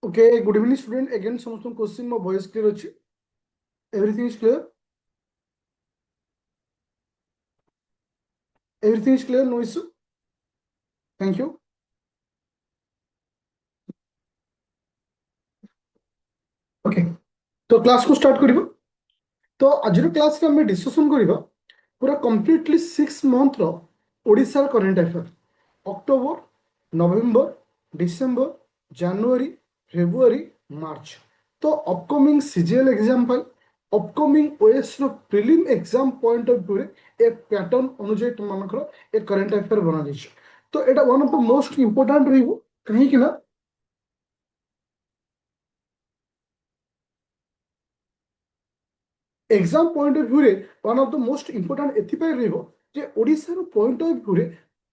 Okay, good evening, student. Again, some question. My voice clear. Everything is clear. Everything is clear. No issue. Thank you. Okay. तो class को start करिबो तो आजिर class रे हम discussion करिबो पूरा कंप्लीटली 6 मंथ रो Odisha current affair October November December January February March तो अपकमिंग सीजीएल एग्जाम पर अपकमिंग ओएस रो prelim exam point of view रे एक पैटर्न अनुसार तुम मानकर एक करंट अफेयर बना दिछ तो एटा one of the most important रहबो कहीं कि ना एग्जाम पॉइंट ऑफ व्यू रे one of the most important एथिपाई रहबो जे ओडिसा रो पॉइंट ऑफ व्यू रे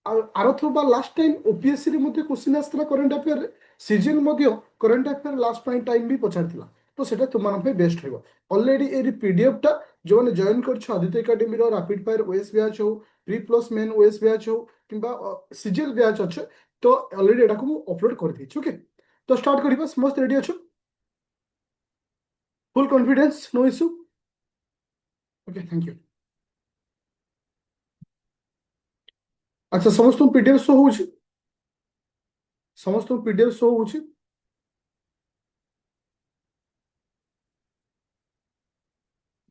आरथर बा लास्ट टाइम ओपीएससी रे मध्ये क्वेश्चन आस्तला करंट अफेयर रे सीजन मध्ये करंट अफेयर लास्ट टाइम भी पचारथिला तो सेटा तुमान पे बेस्ट रहबो ऑलरेडी ए पीडीएफ टा जो ने जॉइन करछ आदित्य एकेडमी रो रैपिड फायर ओएस बैच हो pre plus main OS batch हो किंबा सीजीएल बैच अछि तो ऑलरेडी एटा को अपलोड कर दी ओके तो स्टार्ट करिबा समस्त रेडी अछो full confidence no issue okay thank you अच्छा समस्त पीडीएफ शो होउछि समस्त पीडीएफ शो होउछि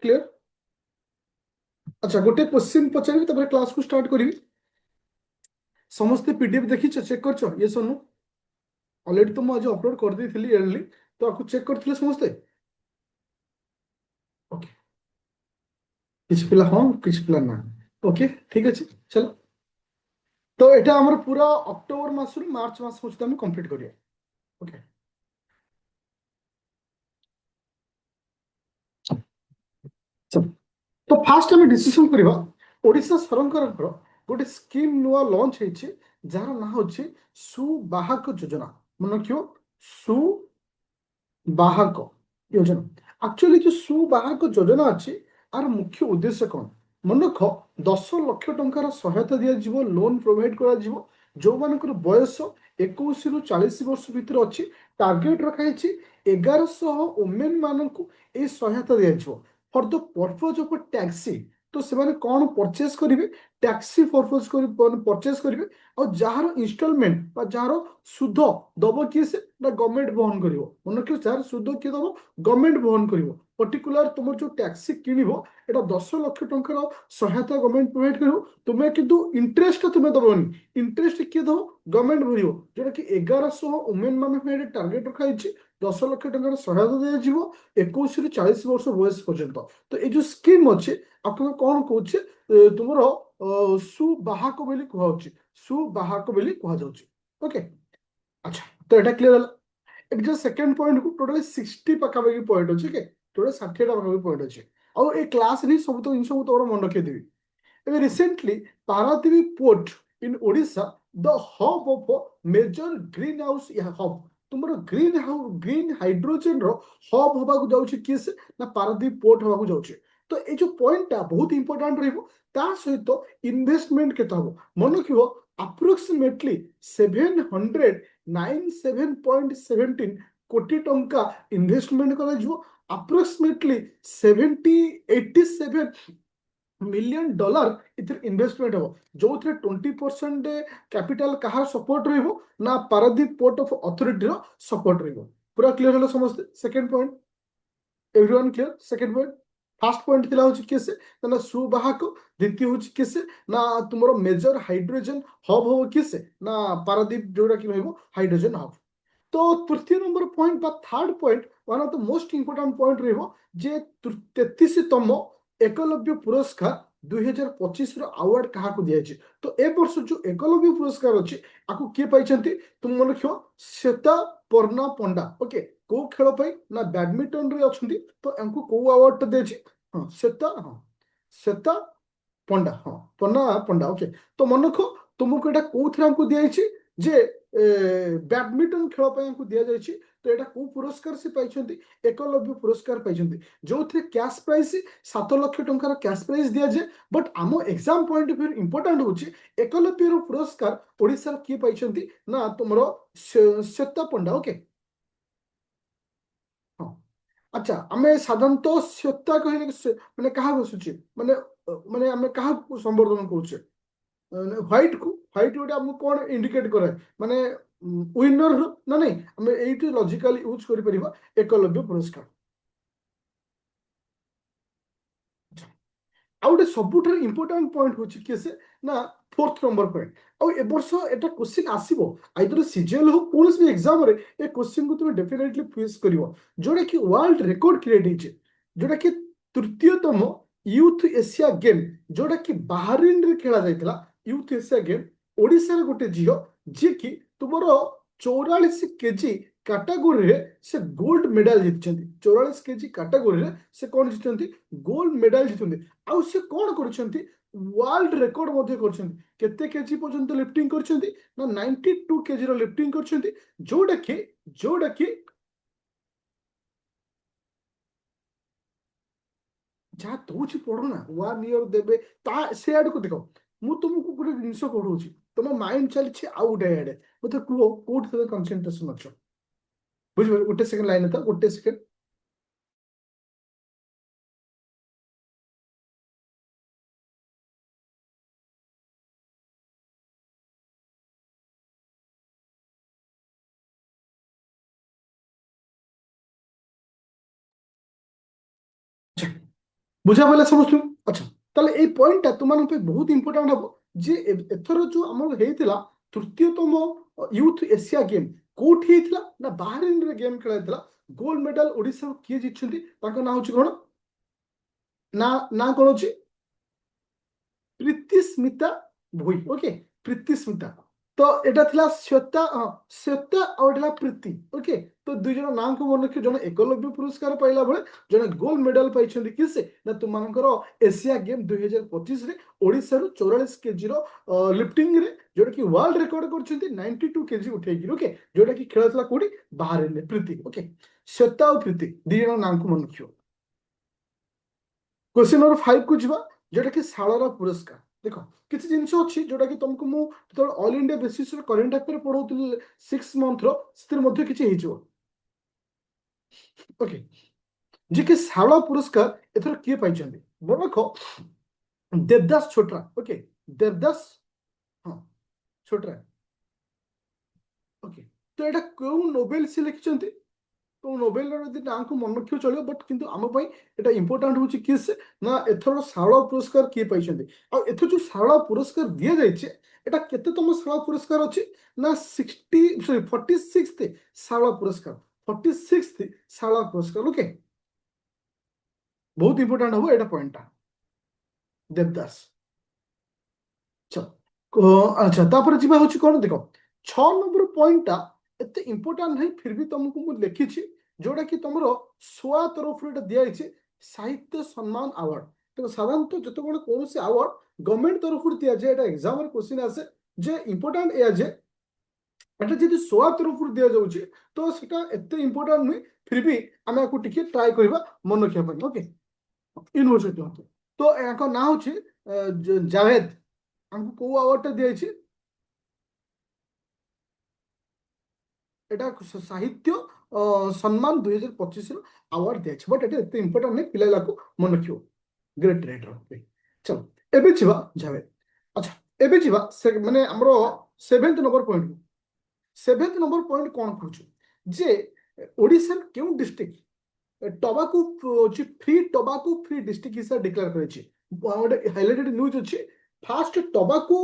क्लियर अच्छा गोटे क्वेश्चन पचारि तबरे क्लास को स्टार्ट करिवि समस्त पीडीएफ देखि चेक करछ ये सोनु ऑलरेडी तो मैं आज अपलोड कर दी अर्ली तो आपको चेक करथिले समस्ते ओके किछ पिला हां किछ पिला ना ओके ठीक अछि चलो तो एटा हमर पूरा अक्टोबर मास रु मार्च मास पछता हम कंप्लीट करिया ओके चलो तो फास्ट हम डिसीजन करबा ओडिसा सरकार गोटे स्कीम नुआ लॉन्च हेछि जार ना होछि सुबाहक योजना मन क्यों सुबाहक योजना एक्चुअली जो सुबाहक योजना अछि आर मुख्य उद्देश्य कौन मन रख 10 लाख टंकार सहायता दिया लोन प्रोवाइड करा जो मानकर बयस 21 रु 40 वर्ष भितर अच्छी टार्गेट रखाई 1100 वुमेन मानक ए सहायता दिया for the purpose of taxi तो से माने कौन परचेस करेंगे टैक्सी पर्पज परचेस करेंगे और जार इनस्टॉलमेंट बा जार सुध दब किए से गवर्नमेंट बहन कर मन कि जार सुध किए दब गवर्नमेंट बहन कर पर्टिकुलर तुम जो टैक्सी किणव एटा 10 लाख टंकार सहायता गवर्नमेंट प्रोवाइड कर तुम्हें किंतु इंटरेस्ट तुम्हें दबनी इंटरेस्ट किए दब गवर्नमेंट भर जोटा कि 1100 वुमेन मान टार्गेट रखाई 10 लाख टंकार सहायता दिया 21 रु 40 वर्ष बयस पर्यंत तो ये जो स्कीम अच्छे आपको कौन कौचे तुम सुबाहक बोली कुहाउची सुबाहक बोली कुहाजाउची ओके अच्छा तो एटा क्लियर होला ଏବେ जो सेकंड पॉइंट को टोटली 60 पाखापाखि पॉइंट अच्छे के टोटल 60 पाखापाखि पॉइंट अच्छे और ये क्लास नहीं सब तो जिन तो मन रखिदेवी ଏବେ recently Paradip port in Odisha the hub of major greenhouse hub तुमर ग्रीन हाइड्रोजन रो हब हवा को जाउछि किए से ना पारादीप पोर्ट हवा को जाउछि तो ये जो पॉइंट टा बहुत इंपोर्टेंट रहबो ता सहित इन्वेस्टमेंट केते हबो मन रखिबो अप्रोक्सीमेटली 797.17 कोटी टंका इन्वेस्टमेंट करा जिवो अप्रोक्सीमेटली 87 मिलियन डॉलर इधर इन्वेस्टमेंट हो जो थे 20% कैपिटल कहार सपोर्ट रहिबो ना पारादीप पोर्ट ऑफ अथॉरिटी रो सपोर्ट रहिबो पूरा क्लियर हलो समझते second point everyone clear second point first point थिला होची केसे ना सुबाहक द्वितीय होची केसे ना तुमरो मेजर हाइड्रोजन हब हो केसे ना पारादीप जोरा कि रहइबो हाइड्रोजन हब तो तृतीय नंबर पॉइंट बा third point one of the most important point रहिबो जे 33तम एकलव्य पुरस्कार 2025 अवार्ड क्या दिखाई तो ए वर्ष जो एकलव्य पुरस्कार अच्छी आपको किए पाई तुम मन रख श्वेता पर्णा पंडा ओके को खेल ना बैडमिंटन रे अच्छी तो इनको कौ अवार्ड दे हाँ श्वेता पंडा हाँ पन्ना पंडा ओके तो मन रख तुमको यहाँ कौन दिखाई जे बैडमिंटन खेल दि जाए तो यहाँ कौ पुरस्कार से पाई एकलव्य पुरस्कार पाई जो थे कैश प्राइज 7 लाख टंकार कैश प्राइज दि जाए बट आम exam point of view important होची एकलव्य पुरस्कार ओडिशा किए पाई ना तुम श्वेता पंडा ओके अच्छा आमे साधारणतः श्वेता कहले माने कहा बसुचे माने माने आमे कहा संबोधन करूचे व्हाइट को व्हाइट गोटे आमको कौन इंडिकेट करे माने विनर ना नहीं आमे एइटी लॉजिकली यूज करि परिबा एकलव्य पुरस्कार ଆଉ ଗୋଟେ ସବୁଠାରୁ ଇମ୍ପୋର୍ଟାଣ୍ଟ ପଏଣ୍ଟ ହଉଛି କି ସେ ନା ଫୋର୍ଥ ନମ୍ବର ପଏଣ୍ଟ ଆଉ ଏ ବର୍ଷ ଏଟା କ୍ୱେଶ୍ଚିନ୍ ଆସିବ ଆଇଦର ସିଜିଏଲ ହଉ କୌଣସି ବି ଏକ୍ସାମରେ ଏ କ୍ୱେଶ୍ଚିନ୍ କୁ ତୁମେ ଡେଫିନେଟଲି ଫେସ୍ କରିବ ଯୋଉଟା କି ୱାର୍ଲଡ ରେକର୍ଡ କ୍ରିଏଟ ହେଇଛି ଯୋଉଟା କି ତୃତୀୟତମ ୟୁଥ ଏସିଆ ଗେମ୍ ଯୋଉଟା କି ବାହାରିନରେ ଖେଳା ଯାଇଥିଲା ୟୁଥ ଏସିଆ ଗେମ୍ ଓଡ଼ିଶାର ଗୋଟେ ଝିଅ ଯିଏକି ତୁମର 44 କେଜି କାଟାଗୋରୀରେ ସେ ଗୋଲ୍ଡ ମେଡାଲ ଜିତିଛନ୍ତି 44 କେଜି କାଟାଗୋରୀରେ ସେ କଣ ଜିତିଛନ୍ତି ଗୋଲ୍ଡ ମେଡାଲ ଜିତିଛନ୍ତି ଆଉ ସେ କଣ କରୁଛନ୍ତି ୱାର୍ଲଡ ରେକର୍ଡ ମଧ୍ୟ କରିଛନ୍ତି କେତେ କେଜି ପର୍ଯ୍ୟନ୍ତ ଲିଫ୍ଟିଂ କରିଛନ୍ତି ନା 92 କେଜିର ଲିଫ୍ଟିଂ କରିଛନ୍ତି ଯୋଉଟା କି ଯାହା ଦଉଛି ପଢ ନା 1 ଇୟର ଦେବେ ତା ସେ ଆଡକୁ ଦେଖ ମୁଁ ତୁମକୁ ଗୋଟେ ଜିନିଷ ପଢଉଛି ତମ ମାଇଣ୍ଡ ଚାଲିଛି ଆଉ ଗୋଟେ ଆଡେ ମତେ କୁହ କୋଉଠି ତମେ କନସେନ୍ଟ୍ରେସନ ଅଛ ବୁଝିପାରିଲ ଗୋଟେ ସେକେଣ୍ଡ ଲାଇନ ତ ଗୋଟେ ସେକେଣ୍ଡ ବୁଝା ପଇଲା ସମସ୍ତଙ୍କୁ ଆଚ୍ଛା ତାହେଲେ ଏଇ ପଏଣ୍ଟଟା ତୁମମାନଙ୍କ ପାଇଁ ବହୁତ ଇମ୍ପୋର୍ଟାଣ୍ଟ ହବ ଯେ ଏଥର ଯୋଉ ଆମର ହେଇଥିଲା ତୃତୀୟତମ ୟୁଥ ଏସିଆ ଗେମ୍ କୋଉଠି ହେଇଥିଲା ନା ବାହାରିନରେ ଗେମ୍ ଖେଳା ହେଇଥିଲା ଗୋଲ୍ଡ ମେଡାଲ ଓଡ଼ିଶାରୁ କିଏ ଜିତିଛନ୍ତି ତାଙ୍କ ନାଁ ହଉଛି କଣ ନା ନା କଣ ଅଛି ପ୍ରୀତି ସ୍ମିତା ଭୋଇ ଓକେ ପ୍ରୀତି ସ୍ମିତା ତ ଏଟା ଥିଲା ଶ୍ଵେତା ଶ୍ଵେତା ଆଉ ଏଟା ଥିଲା ପ୍ରୀତି ଓକେ ତ ଦୁଇ ଜଣ ନାଁକୁ ମନେ ରଖି ଜଣେ ଏକଲବ୍ୟ ପୁରସ୍କାର ପାଇଲା ବେଳେ ଜଣେ ଗୋଲ୍ଡ ମେଡାଲ ପାଇଛନ୍ତି କି ସେ ନା ତୁମମାନଙ୍କର ଏସିଆ ଗେମ୍ 2025 ରେ ଓଡ଼ିଶାରୁ 44 କେଜିର ଲିଫ୍ଟିଂରେ ଯୋଉଟା କି ୱାର୍ଲଡ ରେକର୍ଡ କରିଛନ୍ତି 92 କେଜି ଉଠେଇକି ଓକେ ଯୋଉଟା କି ଖେଳ ଥିଲା କୋଉଠି ବାହାରିଲେ ପ୍ରୀତି ଓକେ ଶ୍ଵେତା ଆଉ ପ୍ରୀତି ଦି ଜଣ ନାଁକୁ ମନେ ରଖିବ क्वेश्चन नंबर 5 को ଯିବା ଯୋଉଟା କି ଶାଳରା ପୁରସ୍କାର ଦେଖ କିଛି ଜିନିଷ ଅଛି ଯୋଉଟା କି ତମକୁ ମୁଁ ଯେତେବେଳେ ଅଲ ଇଣ୍ଡିଆ ବେସିସରେ କରେଣ୍ଟ ଆଫେୟାର ପଢଉଥିଲି 6 ମନ୍ଥର ସେଥିରେ ମଧ୍ୟ କିଛି ହେଇଯିବ ଓକେ ଯେ କି ଶାଳ ପୁରସ୍କାର ଏଥର କିଏ ପାଇଛନ୍ତି ମନେ ରଖ ଦେବଦାସ ଛୋଟ୍ରା ଓକେ ଦେବଦାସ ହଁ ଛୋଟ୍ରା ଓକେ ତ ଏଟା କେଉଁ ନୋବେଲ ସେ ଲେଖିଛନ୍ତି तो नोबेल ଯଦି ନାଁକୁ ମନେ ରଖିବ ଚଳିବ ବଟ୍ କିନ୍ତୁ ଆମ ପାଇଁ ଏଟା ଇମ୍ପୋର୍ଟାଣ୍ଟ ହଉଛି କିଏ ସେ ନା ଏଥର ଶାଳ ପୁରସ୍କାର କିଏ ପାଇଛନ୍ତି ଆଉ ଏଥର ଯୋଉ ଶାଳ ପୁରସ୍କାର ଦିଆଯାଇଛି ଏଟା କେତେତମ ଶାଳ ପୁରସ୍କାର ଅଛି ନା 46 ଶାଳ ପୁରସ୍କାର 46 ଶାଳ ପୁରସ୍କାର ଓକେ ବହୁତ ଇମ୍ପୋର୍ଟାଣ୍ଟ ହବ ଏଟା ପଏଣ୍ଟଟା ଦେବଦାସ ଆଚ୍ଛା ତାପରେ ଯିବା ହଉଛି କଣ ଦେଖ 6 ନମ୍ବର ପଏଣ୍ଟଟା ଏତେ ଇମ୍ପୋର୍ଟାଣ୍ଟ ନାହିଁ ଫିର ବି ତମକୁ ମୁଁ ଲେଖିଛି ଯୋଉଟା କି ତମର ସ୍ୱା ତରଫରୁ ଏଟା ଦିଆଯାଇଛି ସାହିତ୍ୟ ସମ୍ମାନ ଆୱାର୍ଡ ଦେଖ ସାଧାରଣତଃ ଯେତେବେଳେ କୌଣସି ଆୱାର୍ଡ ଗଭର୍ଣ୍ଣମେଣ୍ଟ ତରଫରୁ ଦିଆଯାଏ ଏଟା ଏକ୍ସାମରେ କ୍ୱେଶ୍ଚିନ୍ ଆସେ ଯେ ଇମ୍ପୋର୍ଟାଣ୍ଟ ଏଇଆ ଯେ ଏଟା ଯଦି ସ୍ୱା ତରଫରୁ ଦିଆଯାଉଛି ତ ସେଟା ଏତେ ଇମ୍ପୋର୍ଟାଣ୍ଟ ନୁହେଁ ଫିର ବି ଆମେ ଆକୁ ଟିକେ ଟ୍ରାଏ କରିବା ମନେ ରଖିବା ପାଇଁ ଓକେ ୟୁନିଭର୍ସିଟି ତ ୟାଙ୍କ ନାଁ ହଉଛି ଜାଭେଦ ଆମକୁ କୋଉ ଆୱାର୍ଡଟା ଦିଆଯାଇଛି এটা ସାହିତ୍ୟ ସମ୍ମାନ 2025 ଆୱାର୍ଡ ଦିଆଯାଇଛି ବଟ୍ ଏଟା ଏତେ ଇମ୍ପୋର୍ଟାଣ୍ଟ ନାହିଁ ପିଲା ଯାକୁ ମନେ ରଖିବ ଗ୍ରେଟ୍ ରାଇଟର ଚଲ ଏବେ ଯିବା ଜାଭେଦ ଆଚ୍ଛା ଏବେ ଯିବା ମାନେ ଆମର 7th number point 7th number point କଣ କହୁଛୁ ଯେ ଓଡ଼ିଶାର କେଉଁ ଡିଷ୍ଟ୍ରିକ୍ଟ ଟବାକୋ ଫ୍ରି ଡିଷ୍ଟ୍ରିକ୍ଟ ହିସାବରେ ଡିକ୍ଲେୟାର କରିଛି ଗୋଟେ ହାଇଲାଇଟେଡ୍ ନ୍ୟୁଜ୍ ଅଛି first tobacco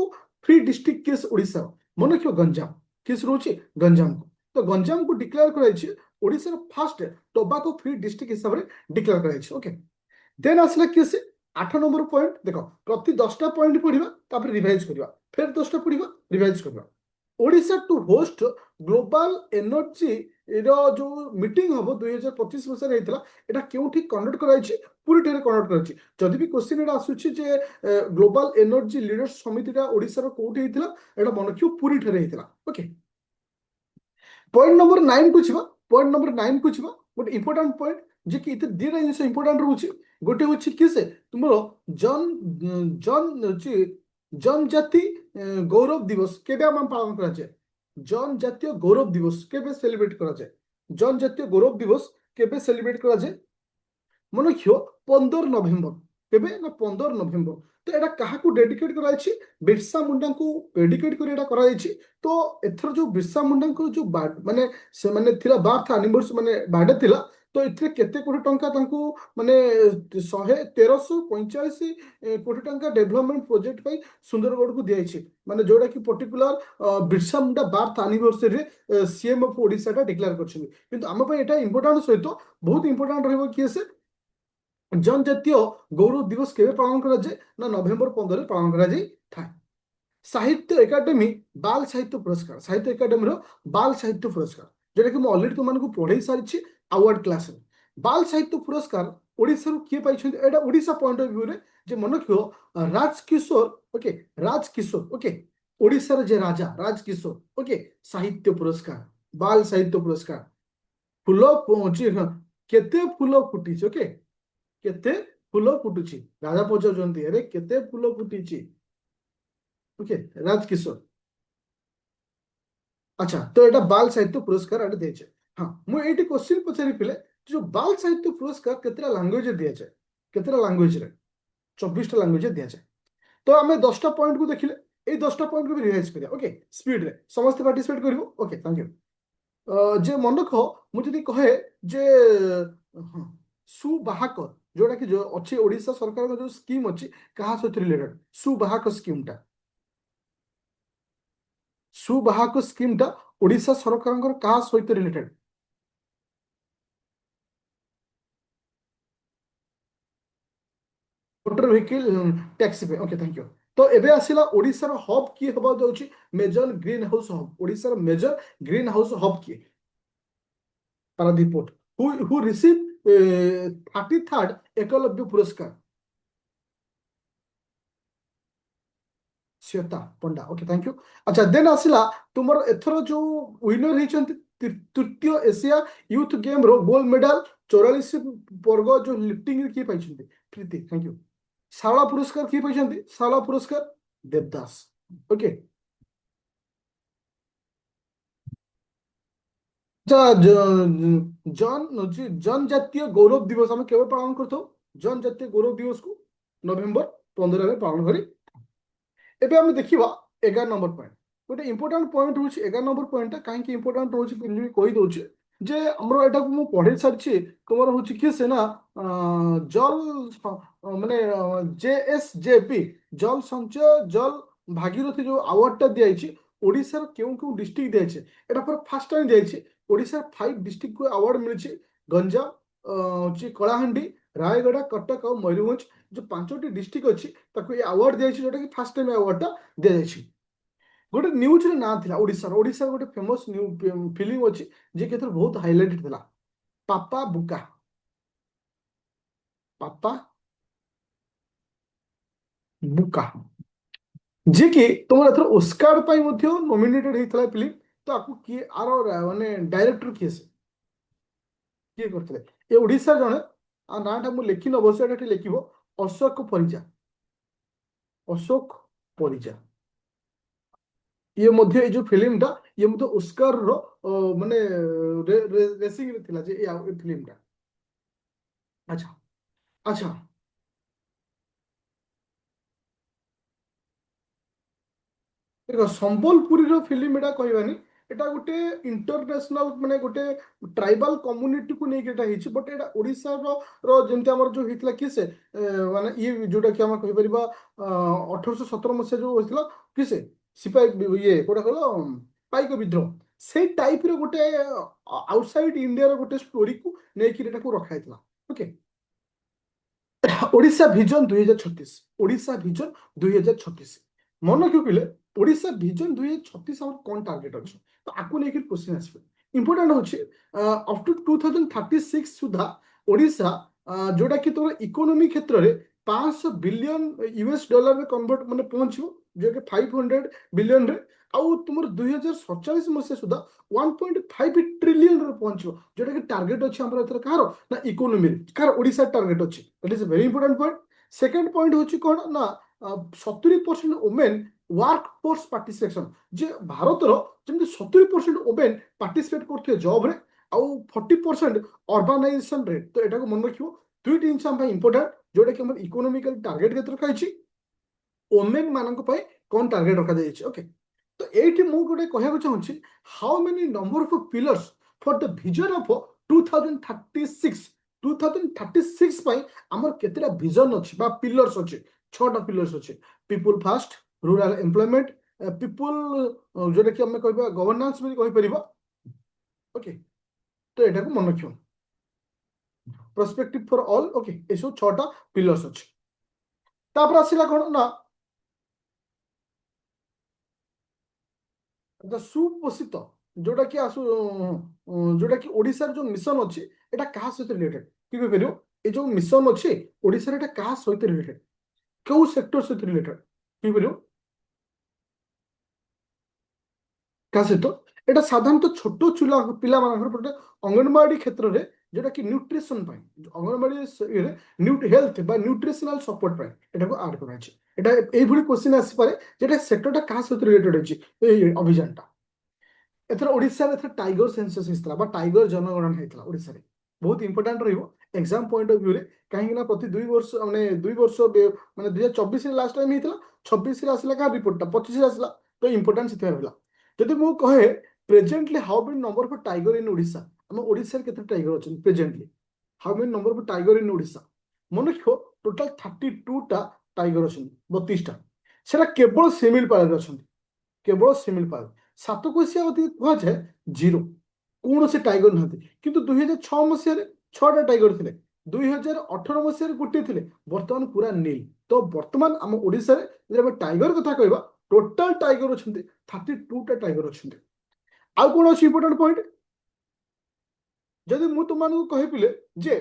free district case Odisha ମନେ ରଖିବ ଗଞ୍ଜାମ କେସ୍ ରହୁଛି ଗଞ୍ଜାମକୁ ତ ଗଞ୍ଜାମକୁ ଡିକ୍ଲେୟାର କରାଯାଇଛି ଓଡ଼ିଶାର ଫାର୍ଷ୍ଟ ଟବାକୋ ଫ୍ରି ଡିଷ୍ଟ୍ରିକ୍ଟ ହିସାବରେ ଡିକ୍ଲେୟାର କରାଯାଇଛି ଓକେ ଦେନ୍ ଆସିଲା କେସ୍ 8 ନମ୍ବର ପଏଣ୍ଟ ଦେଖ ପ୍ରତି 10ଟା ପଏଣ୍ଟ ପଢିବା ତାପରେ ରିଭାଇଜ କରିବା ଫେର 10ଟା ପଢିବା ରିଭାଇଜ କରିବା Odisha to host global energy ର ଯୋଉ ମିଟିଂ ହବ 2025 ମସିହାରେ ହେଇଥିଲା ଏଟା କେଉଁଠି କଣ୍ଡକ୍ଟ କରାଯାଇଛି ପୁରୀଠାରେ କଣ୍ଡକ୍ଟ କରାଯାଇଛି ଯଦି ବି କ୍ୱେଶ୍ଚିନ୍ ଏଟା ଆସୁଛି ଯେ ଗ୍ଲୋବାଲ ଏନର୍ଜି ଲିଡର୍ସ ସମିତିଟା ଓଡ଼ିଶାର କୋଉଠି ହେଇଥିଲା ଏଟା ମନେ ରଖିବ ପୁରୀଠାରେ ହେଇଥିଲା ଓକେ पॉइंट नंबर 9 को छिबा पॉइंट नंबर 9 को छिबा गोटे इंपोर्टेंट पॉइंट जे कि इते दिना जिनिस इंपोर्टेंट रहउछि गोटे होछि किसे तुमरो जनजाति गौरव दिवस केबे हम पालन करा जाय जनजातीय गौरव दिवस केबे सेलिब्रेट करा जाय जनजातीय गौरव दिवस কেবে সেলিব্রেট করা যায় মনে রাখিও 15 নভেম্বর কেবে না 15 নভেম্বর তো এটা কাহাকু ডেডিকেট କରାଯାଇଛି ବିର୍ସା ମୁଣ୍ଡାଙ୍କୁ ଡେଡିକେଟ କରି এটা କରାଯାଇଛି ତ ଏଥର ଯୋଉ ବିର୍ସା ମୁଣ୍ଡାଙ୍କର ଯୋଉ ମାନେ ସେମାନେ ଥିଲା ବାର୍ଥ ଆନିଭର୍ସରୀ ମାନେ ବାର୍ଥଡେ ଥିଲା ତ ଏଥିରେ କେତେ କୋଟି ଟଙ୍କା ତାଙ୍କୁ ମାନେ 1345 କୋଟି ଟଙ୍କା ଡେଭଲପମେଣ୍ଟ ପ୍ରୋଜେକ୍ଟ ପାଇଁ ସୁନ୍ଦରଗଡ଼କୁ ଦିଆଯାଇଛି ମାନେ ଯୋଉଟା କି ପର୍ଟିକୁଲାର ବିର୍ସା ମୁଣ୍ଡା ବାର୍ଥ ଆନିଭର୍ସରୀରେ ସିଏମ୍ ଅଫ୍ ଓଡ଼ିଶାଟା ଡିକ୍ଲେୟାର କରିଛନ୍ତି କିନ୍ତୁ ଆମ ପାଇଁ ଏଟା ଇମ୍ପୋର୍ଟାଣ୍ଟ ସହିତ ବହୁତ ଇମ୍ପୋର୍ଟାଣ୍ଟ ରହିବ କିଏ ସେ जनजातीय गौरव दिवस केवे पालन कराए ना नवेम्बर 15 पालन कराए साहित्य एकाडेमी बाल साहित्य पुरस्कार साहित्य एकाडेमी बाल साहित्य पुरस्कार जोटा कि अलरेडी तुमको पढ़े सारी अवार्ड क्लास बाल साहित्य पुरस्कार ओडिशा किए पाई एटा ओडिशा पॉइंट ऑफ व्यू रे जे मन रखियो राजकिशोर ओके राजकिशोर ओके ओडिशार जे राजा राजकिशोर ओके साहित्य पुरस्कार बाल साहित्य पुरस्कार फूल केते फूल फुटी ओके केते फूल फुटुची राजा पचार अरे केते फूल फुटी ओके राजकिशोर अच्छा तो ये बाल साहित्य पुरस्कार आटे दिए हाँ मुझे क्वेश्चन पचारि पिले जो बाल साहित्य पुरस्कार केतरा लैंग्वेज दिया जाए केतरा लैंग्वेज रे 24 लैंग्वेज दिया जाए तो आम 10टा पॉइंट को देखिले ये 10टा पॉइंट को भी रिवाइज करिया ओके स्पीड रे समस्त पार्टिसिपेट करिवो ओके थैंक यू जे मन रख मुझे कहे जे सुबाहक जोटा कि जो अच्छी ओडिशा सरकार का जो स्कीम अच्छी कहा सहित रिलेटेड सुबाहक स्कीम टा सुबाहक स्कीम टा ओडिशा सरकार कहा सहित रिलेटेड मोटर व्हीकल टैक्सी पे ओके थैंक यू तो एबे आसिला ओडिशा रो हब की हबा जाउची major greenhouse hub Odisha रो मेजर ग्रीन हाउस हब की Paradip port who receive 33rd Ekalavya Puraskar Shweta Panda okay thank you अच्छा देन आसिला तुमर एथरो जो विनर हेचंती तृतीय एशिया यूथ गेम रो गोल्ड मेडल 44 वर्ग जो लिफ्टिंग की पाइछंती प्रीति थैंक यू शाला पुरस्कार की पाइछंती शाला पुरस्कार देवदास ओके अच्छा जनजातीय गौरव दिवस आम केवल पालन करथो जनजातीय गौरव दिवस को नवेम्बर 15 में पालन करी एबे हम देखिबा 11 नंबर पॉइंट गोटे इंपोर्टेंट पॉइंट होची 11 नंबर पॉइंट काहे कि इंपोर्टेंट होची कि कहि दोची जे हमरो एटा को मु पढे सारछि तुमर होची कि से ना जल माने जेएसजेपी जल संचय जल भागीरथी जो अवार्ड टा दियाइछि ओडिसा केउ केउ डिस्ट्रिक्ट दियाइछि एटा पर फर्स्ट टाइम दियाइछि ओडिसा 5 डिस्ट्रिक्ट को अवार्ड मिलछि गंजाम कलाहांडी रायगढ़ कटक और मयूरभंज जो 5टी डिस्ट्रिक्ट अच्छी ताको ये अवार्ड दिया जोटा कि फर्स्ट टाइम अवार्ड दिया जाए गोटे न्यूज रे ना थिला ओडिसा गोटे फेमस फिल्म अच्छी जे के बहुत हाइलाइटेड थिला पापा बुका पापा बुका जे कि तुम एथर ओस्कार पाई मध्य नॉमिनेटेड हेतला फिल्म तो आपको किए आरो माने डायरेक्टर किए से किए करथिले ए ओडिसा जणे आ नाटा मु लेखि न बस एटा लिखिबो अशोक परिजा अशोक परिजा ये मध्य ये जो फिल्म टा ये मध्य ऑस्कर रो माने रेसिंग रे थिला जे ये फिल्म टा अच्छा अच्छा देखो संबलपुरी रो फिल्म एटा कहबानी एटा गोटे इंटरनेशनल माने गोटे ट्राइबल कम्युनिटी को नहीं केटा हिची बट एटा ओडिसा रो जेमते हमर जो हितला किसे माने ये जोटा कि हम कहि परिबा 1817 मसे जो होइतला किसे सिपाही ये कोटा कहलो पाइक विद्रोह से टाइप रो गोटे आउटसाइड इंडिया रो गोटे स्टोरी को नहीं कि एटा को रखा हितला okay Odisha vision 2036 Odisha vision 2036 मन क्यों पिले ओडिशा विजन 2036 हमर कोन टारगेट अछि तो आकु लेके क्वेश्चन आसबे इंपोर्टेंट होछि अप टू 2036 सुधा ओडिशा जोटा कि तोर इकोनॉमी क्षेत्र रे 500 बिलियन यूएस डॉलर रे कन्वर्ट माने पहुंचो जो कि 500 बिलियन रे आउ तुमर 2047 मसे सुधा 1.5 ट्रिलियन रे पहुंचो जोटा कि टारगेट अछि हमर एतर कहारो ना इकोनॉमी कार ओडिशा टारगेट अछि that is a very important point second point होछि कोन ना 70% वुमेन वर्क फोर्स पार्टिसिपेशन जे भारत रो जमते 70% वुमेन पार्टिसिपेट करथे जॉब रे आउ 40% अर्बानाइजेशन रेट तो एटा को मन रखियो दुईटी जिनस हम इंपोर्टेंट जोटा कि हम इकोनॉमिकल टारगेट केते रखा अछि ओमेन मानक पय कोन टारगेट रखा जाय अछि ओके तो एठी मु गोटे कहया चाहूछि how many number of pillars for the vision of 2036 2036 पय हमर केतेटा विजन अछि बा पिलर्स अछि छटा पिलर्स अछि people first rural employment people जोटा कि हम कहबा गवर्नेंस भी कहि परिबा ओके तो एटा को मन रखियो पर्सपेक्टिव फॉर ऑल ओके एसो छटा पिलर्स अछि तापर आसिला कोन ना सुपोषित जोटा कि आसु जोटा कि ओडिशार जो मिशन अछि एटा कहा सहित रिलेटेड कि कहि परियो ए जो मिशन अछि ओडिशार एटा कहा सहित रिलेटेड केउ सेक्टर सहित रिलेटेड कि परियो का सहित एटा साधारणतः छोट चुला पिला मानकर गोटे अंगनवाड़ी क्षेत्र रे जोटा कि न्यूट्रिशन पाई अंगनवाड़ी रे हेल्थ बा न्यूट्रिशनल सपोर्ट पाई एटा को ऐड करा अछि एटा एई भली क्वेश्चन आसी पारे जेटा सेक्टरटा कहा सहित रिलेटेड अछि ए अभियानटा एथर ओडिशा रे टाइगर सेंसस हिस्ला बा टाइगर जनगणना हेतला ओडिशा रे बहुत इंपोर्टेंट रहिबो एग्जाम पॉइंट ऑफ व्यू रे काहे ना प्रति 2 वर्ष माने 2 वर्ष माने 2024 रे लास्ट टाइम हेतला 26 रे आसला का रिपोर्टटा 25 रे आसला तो इंपोर्टेंट सेते हेला जदि मु कहे presently how many number of tiger in Odisha हम ओडिशा रे केते टाइगर अछन presently how many number of tiger in Odisha मन रखो टोटल 32 टा टाइगर अछन 32 टा सेरा केवल सिमिल पाल अछन केवल सिमिल पाल सातकोशिया अति कुआ जाए जीरो कौन से टाइगर ना किंतु 2006 मसीह छटा टाइगर थे 2018 मसीह गोटे थे बर्तमान पूरा नील तो बर्तमान आम ओडिशा रे टाइगर कथा कहबा टोटल टाइगर अच्छा 32 टा टाइगर अच्छा आउ कौन अच्छी इंपोर्टेंट पॉइंट जदि मु तुमको कहि जे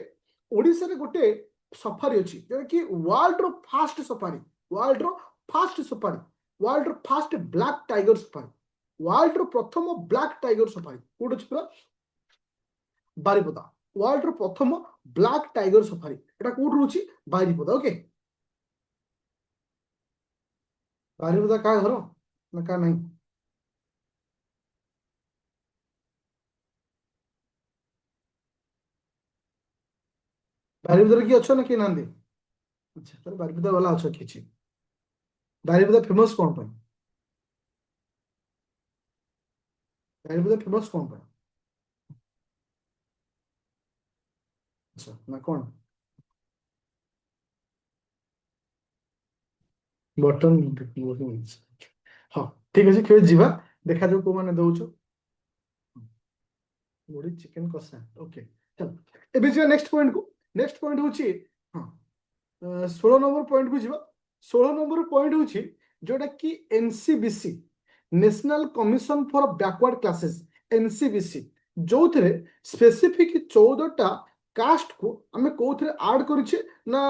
ओडिशा रे गोटे सफारी अच्छी जोटा कि वर्ल्ड रो फास्ट सफारी वर्ल्ड रो फास्ट सफारी वर्ल्ड रो first black tiger safari world रो प्रथम ब्लैक टाइगर सफारी कोड अछि पूरा बारिपदा वर्ल्ड रो प्रथम ब्लैक टाइगर सफारी एटा कोड रहउछि बारिपदा ओके बारिपदा का घर ना का नहीं बारिपदा की अच्छो ना कि नांदी अच्छा तर बारिपदा वाला अच्छो किछि बारिपदा फेमस कोन पर बारिपदा फेमस कोन पर अच्छा ना कोन बटन हाँ ठीक अच्छे केवे जीवा देखा जो को माने दउछो मुड़ी चिकन कषा ओके चल एबे जे नेक्स्ट पॉइंट होची हाँ 16 नंबर पॉइंट को जीवा 16 नंबर पॉइंट होची जोटा कि NCBC national commission for backward classes NCBC जो थे स्पेसिफिक 14 टा कास्ट को आम कौन आड करें ना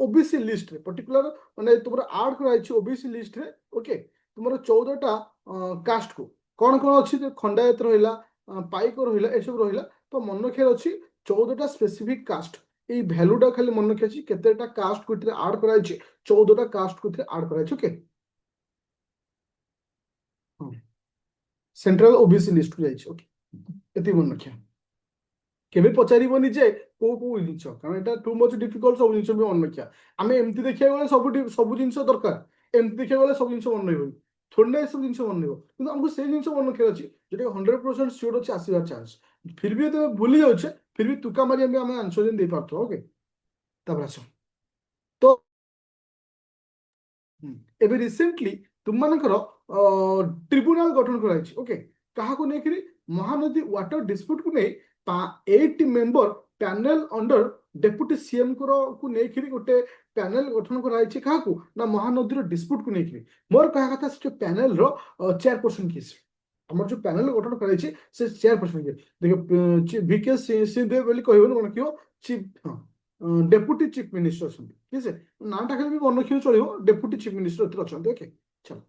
ओबीसी लिस्ट रे पर्टिकुलर माने तुम आड कर ओबीसी लिस्ट रे ओके तुम 14 टा कास्ट को कौन कौन अच्छी खंडायत रहा पाइक रहा एसब रहा तो मन रखार अच्छी 14 टा स्पेसिफिक कास्ट এই ভ্যালুটা খালি মনে রাখছি কেতেটা কাস্ট কোথে আড করা হয়েছে 14টা কাস্ট কোথে আড করা হয়েছে ওকে সেন্ট্রাল ওবিসি লিস্ট কু যাইছে ওকে এতি মনে রাখিয়া কেবে পচারিবনি যে কোউ কোউ জিনিস কারণ এটা টু মচ ডিফিকল্ট সব জিনিস বি মনে রাখিয়া আমি এমতি দেখিয়া গেলে ସବୁ জিনিস দরকার এমতি দেখিয়া গেলে ସବୁ জিনিস মনে রইবনি থোড়ি না এসব জিনিস মনে রইব কিন্তু আমাকে সেই জিনিস মনে রাখিবার আছে যেটা 100% সিওর আছে আসিবার চান্স ফির বি তুমি ভুলি যাচ্ছে ফির বি তুকা মারি আমি আনসর দেই পারতো ওকে তারপর আসো তো ଏବେ ରିସେଣ୍ଟଲି ତୁମମାନଙ୍କର ଟ୍ରିବ୍ୟୁନାଲ ଗଠନ କରାଯାଇଛି ଓକେ କାହାକୁ ନେଇକିରି ମହାନଦୀ ୱାଟର ଡିସ୍ପ୍ୟୁଟକୁ ନେଇ 8 member panel under deputy CM କୁ ନେଇକିରି ଗୋଟେ ପ୍ୟାନେଲ ଗଠନ କରାଯାଇଛି କାହାକୁ ନା ମହାନଦୀର ଡିସ୍ପ୍ୟୁଟକୁ ନେଇକିରି ମୋର କହିବା କଥା ସେ ପ୍ୟାନେଲର ଚେୟାରପର୍ସନ କିଏ ଆମର ଯୋଉ ପ୍ୟାନେଲ ଗଠନ କରାଯାଇଛି ସେ ଚେୟାରପର୍ସନ କିଏ ଦେଖ ଭିକେ ସିଂହଦେବ ବୋଲି କହିବନି କଣ କିବ ଚିଫ डेप्यूटी चीफ मिनिस्टर अछंती ठीक है नाटा खाली भी मन रखियो चलिबो डेप्यूटी चीफ मिनिस्टर एथर अछंती ओके चलो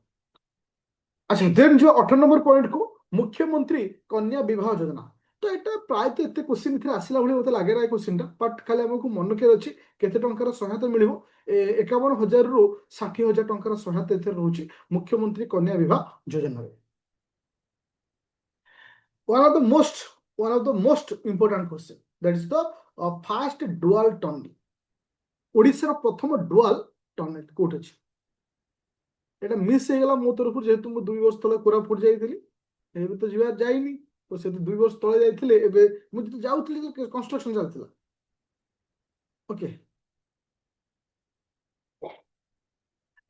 अच्छा देन जो 18 नंबर पॉइंट को मुख्यमंत्री कन्या विवाह योजना तो एटा प्रायतः एते क्वेश्चन इथर आसिला भली मते लागे ना क्वेश्चन बट खाली हमको मन रखियो अछि केते टंकार सहायता मिलिबो 51,000 रु 60,000 टंकार सहायता एथर रहउची मुख्यमंत्री कन्या विवाह योजना रे one of the most one of the most important question, that is the first dual tunnel. Odisha प्रथम डुआल टनेल कोट अछि एटा मिस हे गला मो तरफ जेतु मु 2 वर्ष तले कोरापुट जाइथिली एबे तो जिवा जाइनी तो से 2 वर्ष तले जाइथिले एबे मु तो जाउथिली कंस्ट्रक्शन चलथिला ओके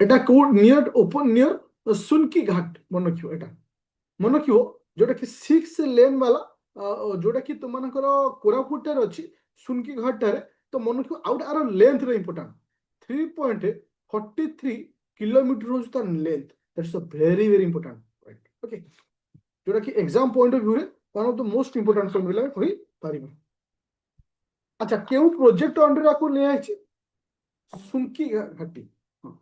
एटा कोड नियर ओपन नियर सुनकी घाट मन रखियो एटा मन रखियो जोटा कि 6 लेन वाला जोटा कि तुमनकर कोरापुट रे अछि सुनकी घाट रे तो मन रखियो आउट आर लेंथ रे इंपोर्टेंट 3.43 किलोमीटर होज ता length that's a very very important point okay जोटा कि एग्जाम पॉइंट ऑफ व्यू रे one of the most important formula होई पारिबो अच्छा केउ प्रोजेक्ट अंडर को ले आइछि सुनकी घाटी हाँ।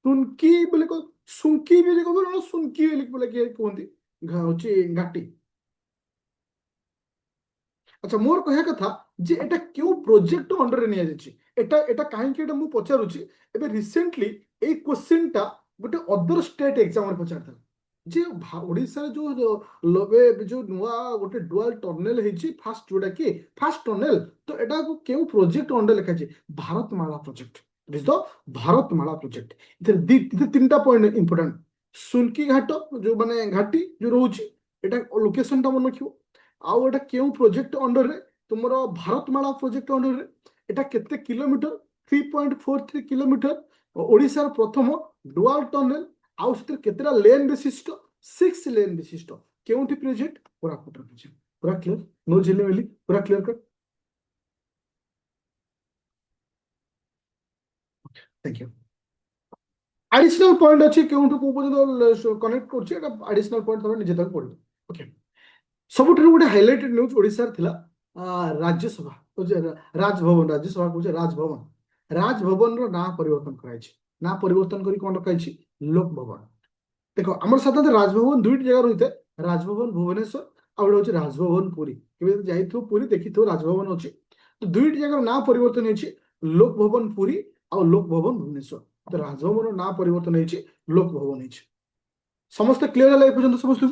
सुनकी बोले को सुनकी बोले को बोले सुनकी बोले कि कहंती होची घाटी अच्छा मोर कहे कथा जे एटा क्यों प्रोजेक्ट अंडर निया जाछि एटा एटा काहे कि एटा मु पचारुछि एबे रिसेंटली ए क्वेश्चन टा गोटे अदर स्टेट एग्जाम रे पचारथा जे ओडिसा जो लबे जो नुआ गोटे डुअल टनल हेछि फास्ट जोटा कि फास्ट टनल तो एटा को क्यों प्रोजेक्ट अंडर लिखा छै Bharatmala project this the Bharatmala project इधर तीनटा पॉइंट इंपोर्टेंट सुनकी घाट जो माने घाटी जो रहउछि एटा लोकेशन टा मन रखियो आउ एटा केउ प्रोजेक्ट अंडर रे तुमर भारतमाला प्रोजेक्ट अंडर रे एटा केते किलोमीटर 3.43 किलोमीटर ओडिसा प्रथम डुअल टनल आउ सेते केतेटा लेन विशिष्ट 6 लेन विशिष्ट केउंटी प्रोजेक्ट कोरापुट प्रोजेक्ट पूरा क्लियर नो जिले मिली पूरा क्लियर कर थैंक यू एडिशनल पॉइंट अछि केउंटू को पर्यंत कनेक्ट करछि एटा एडिशनल पॉइंट तमे निजे तक पढिबो ओके सबुठारु गोटे हाइलाइटेड न्यूज ओडिसा थिला राज्यसभा राजभवन राज्यसभा कहूँ राजभवन रो ना परिवर्तन कराई ना परिवर्तन करी कौन रखाई लोक भवन देखो आम साधारण राजभवन दुईट जगह रही है राजभवन भुवनेश्वर आउ गोटे राजभवन पुरी केबे जाइथो पुरी देखिथो राजभवन अच्छी तो दुईट जगह ना परिवर्तन होती लोक भवन पुरी आउ लोक भवन भुवनेश्वर तो राजभवन ना परिवर्तन होती लोक भवन होती समस्त क्लियर है पर्यंत समस्त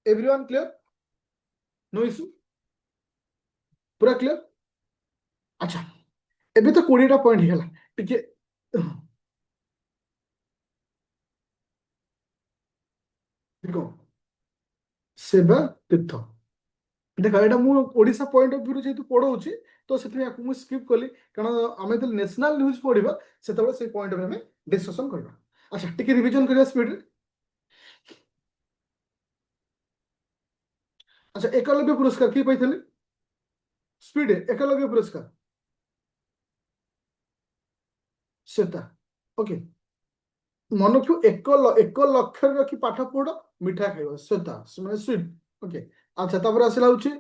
एवरीवन क्लियर नो इश्यू पूरा क्लियर अच्छा एबे तो 20टा पॉइंट हिला टिके देखो सेवा तीर्थ देखा एटा मु ओडिसा पॉइंट ऑफ व्यू जेतु पढौछि तो सेति या मु स्किप कली कारण आमे तो नेशनल न्यूज़ पढिबा सेतबे से पॉइंट ऑफ हमें डिस्कशन करबा अच्छा टिके रिवीजन करिया स्पीड रे अच्छा एकलव्य पुरस्कार की पाइथले स्पीड एकलव्य पुरस्कार सेता ओके मन रखियो 1 लाख रखी पाठ पढ़ मिठा खाइबा सेता माने स्वीट ओके अच्छा तापर आसिला होछि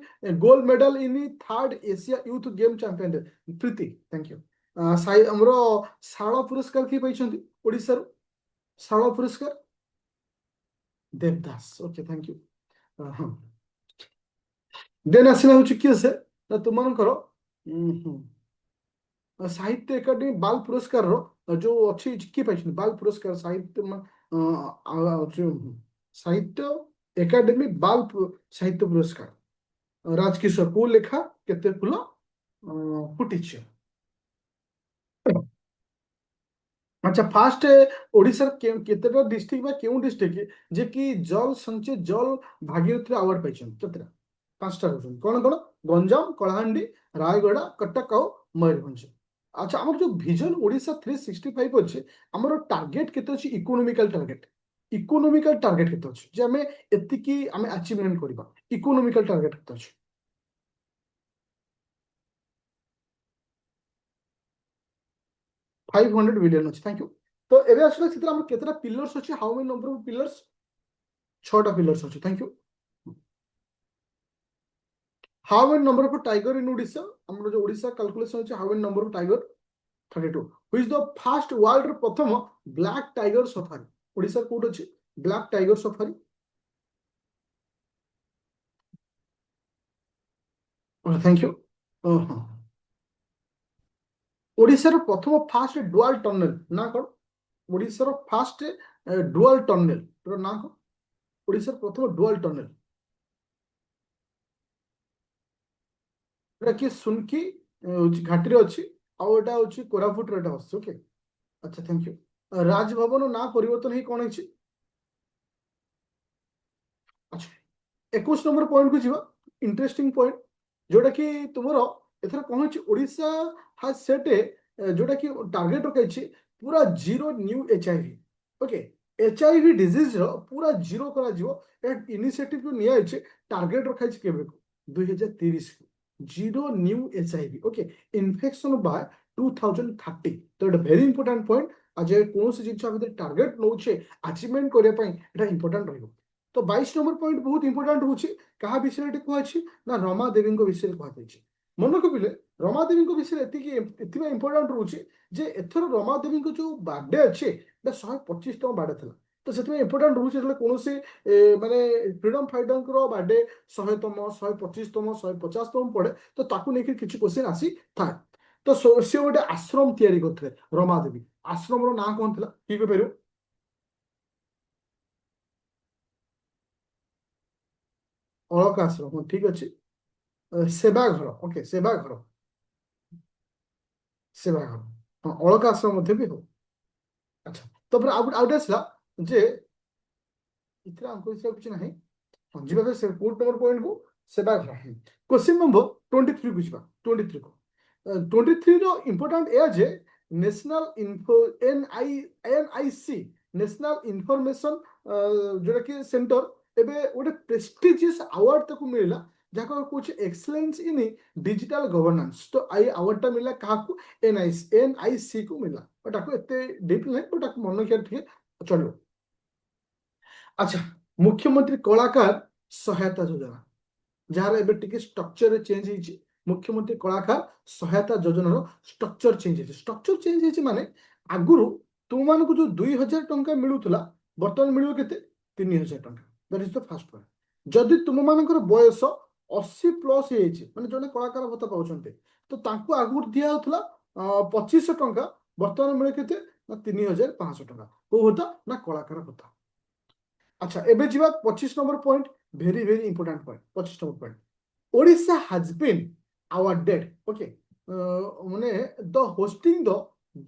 gold medal in third Asia youth game champion Preeti thank you Sai हमरो शाला पुरस्कार की पाइछंती ओडिसा रो शाला पुरस्कार देवदास ओके थैंक यू हां देन आसिला होछि कि से तुमन करो साहित्य एकाडेमी बाल पुरस्कार रो जो अच्छी किए पाइछन बाल पुरस्कार साहित्य साहित्य एकाडेमी साहित्य पुरस्कार राजकिशोर को लेखा केते फुल फुटिछ अच्छा फास्ट ओडिसा केतेटा डिस्ट्रिक्ट बा केउ डिस्ट्रिक्ट जे कि जल संचय जल भागीरथी अवार्ड पाइछन केतेटा पांचटा रहउछन कोन कोन गंजाम कलाहांडी रायगड़ा कटक और मयूरभंज अच्छा आम जो विजन ओडिशा 365 अच्छे आम टार्गेट केते अछि इकोनॉमिकल टार्गेट केते अछि जे हमें एतिकी हमें अचीवमेंट करबा इकोनॉमिकल टार्गेट केते अछि 500 बिलियन अछि थैंक यू तो एबे आसला चित्र हम केतेटा पिलर्स अछि how many number of pillars 6टा पिलर्स अछि thank you how many number of tiger in Odisha हमर जो ओडिशा कैलकुलेशन अछि how many number of tiger 32 who is the first world प्रथम ब्लैक टाइगर सफारी ओडिसा कोड अछि black tiger safari thank you Odisha रो प्रथम फास्ट डुअल टनल ना कोन ओडिसा रो फास्ट डुअल टनल रो ना कोन ओडिसा रो प्रथम डुअल टनल जोटा कि सुनकी घाटी रे अच्छी आउ एटा होची कोरापुट रे आस ओके। अच्छा थैंक यू। राजभवन ना परिवर्तन ही कौन है? अच्छा 21 नंबर पॉइंट को जीवा इंटरेस्टिंग पॉइंट जोटा कि तुमर एथर कौन होची ओडिशा हैज सेट ए जोटा कि टारगेट रखाई पूरा zero new HIV okay. HIV disease रो पूरा जीरो करा जिवो ए इनिशिएटिव को निया अछि। टारगेट रखाई केबे को 2030 को zero new HIV okay infection by 2030 तो एटा वेरी इंपोर्टेंट पॉइंट। आज कौन सी जिंस हम टारगेट नौचे अचीवमेंट करने एटा इंपोर्टेंट रहिबो। तो 22 नंबर पॉइंट बहुत इंपोर्टेंट होची कहा विषय कहछि ना रमा देवी विषय कहछि। मन रखिले रमा देवी विषय एति इंपोर्टेंट रोचे जे एथर रमा देवी जो बर्थडे अच्छे 125तम बर्थडे था। तो से इंपोर्टेंट रोचे कौन से माने फ्रीडम फाइटर बर्थडे 100तम 125तम 150तम पड़े तो ताकू लेकिन किसी क्वेश्चन आसी था। तो से गोटे आश्रम तैयारी करते रमा देवी आश्रम ना कौन था कि कह अलका आश्रम ठीक अच्छे। सेवाघर ओके सेवाघर सेवाघर हाँ अलका आश्रम भी हो। अच्छा तो आउट आसला जे इतना हमको इसका कुछ नहीं हाँ जी से कोड नंबर पॉइंट को सेवाघर है। क्वेश्चन नंबर 23 को जीवा 23 को 23 रो इंपोर्टेंट ए जे national info NIC national information जोटा कि सेंटर एबे गोटे प्रेस्टिजियस अवार्ड तक मिलला जहाँ कुछ एक्सलेंस इन डिजिटल गवर्नेंस। तो आई अवार्ड टा मिलला काकू एनआईसी को मिलला बट आपको एते डीप नहीं बट आपको मन किया ठीक चलो। अच्छा मुख्यमंत्री कलाकार सहायता योजना जार एबे टिके स्ट्रक्चर चेंज होइछि। मुख्यमंत्री कलाकार सहायता योजनार स्ट्रक्चर चेंज होइछि। स्ट्रक्चर चेंज होइछि माने आगुरु तुम मानक जो 2000 टंका मिलुथला बर्तमान मिलियो केते 3000 टंका that is the first point. जदि तुम मानकर बयस 80 प्लस होइछि माने जने कलाकार भत्ता पाउछन्ते तो तांको आगुरु दिया होतला 2500 टंका बर्तमान मिले केते ना 3500 टंका को होता ना कलाकार भत्ता। अच्छा एबे जीवा 25 number point very very important point 25 number point Odisha has been awarded okay माने the hosting the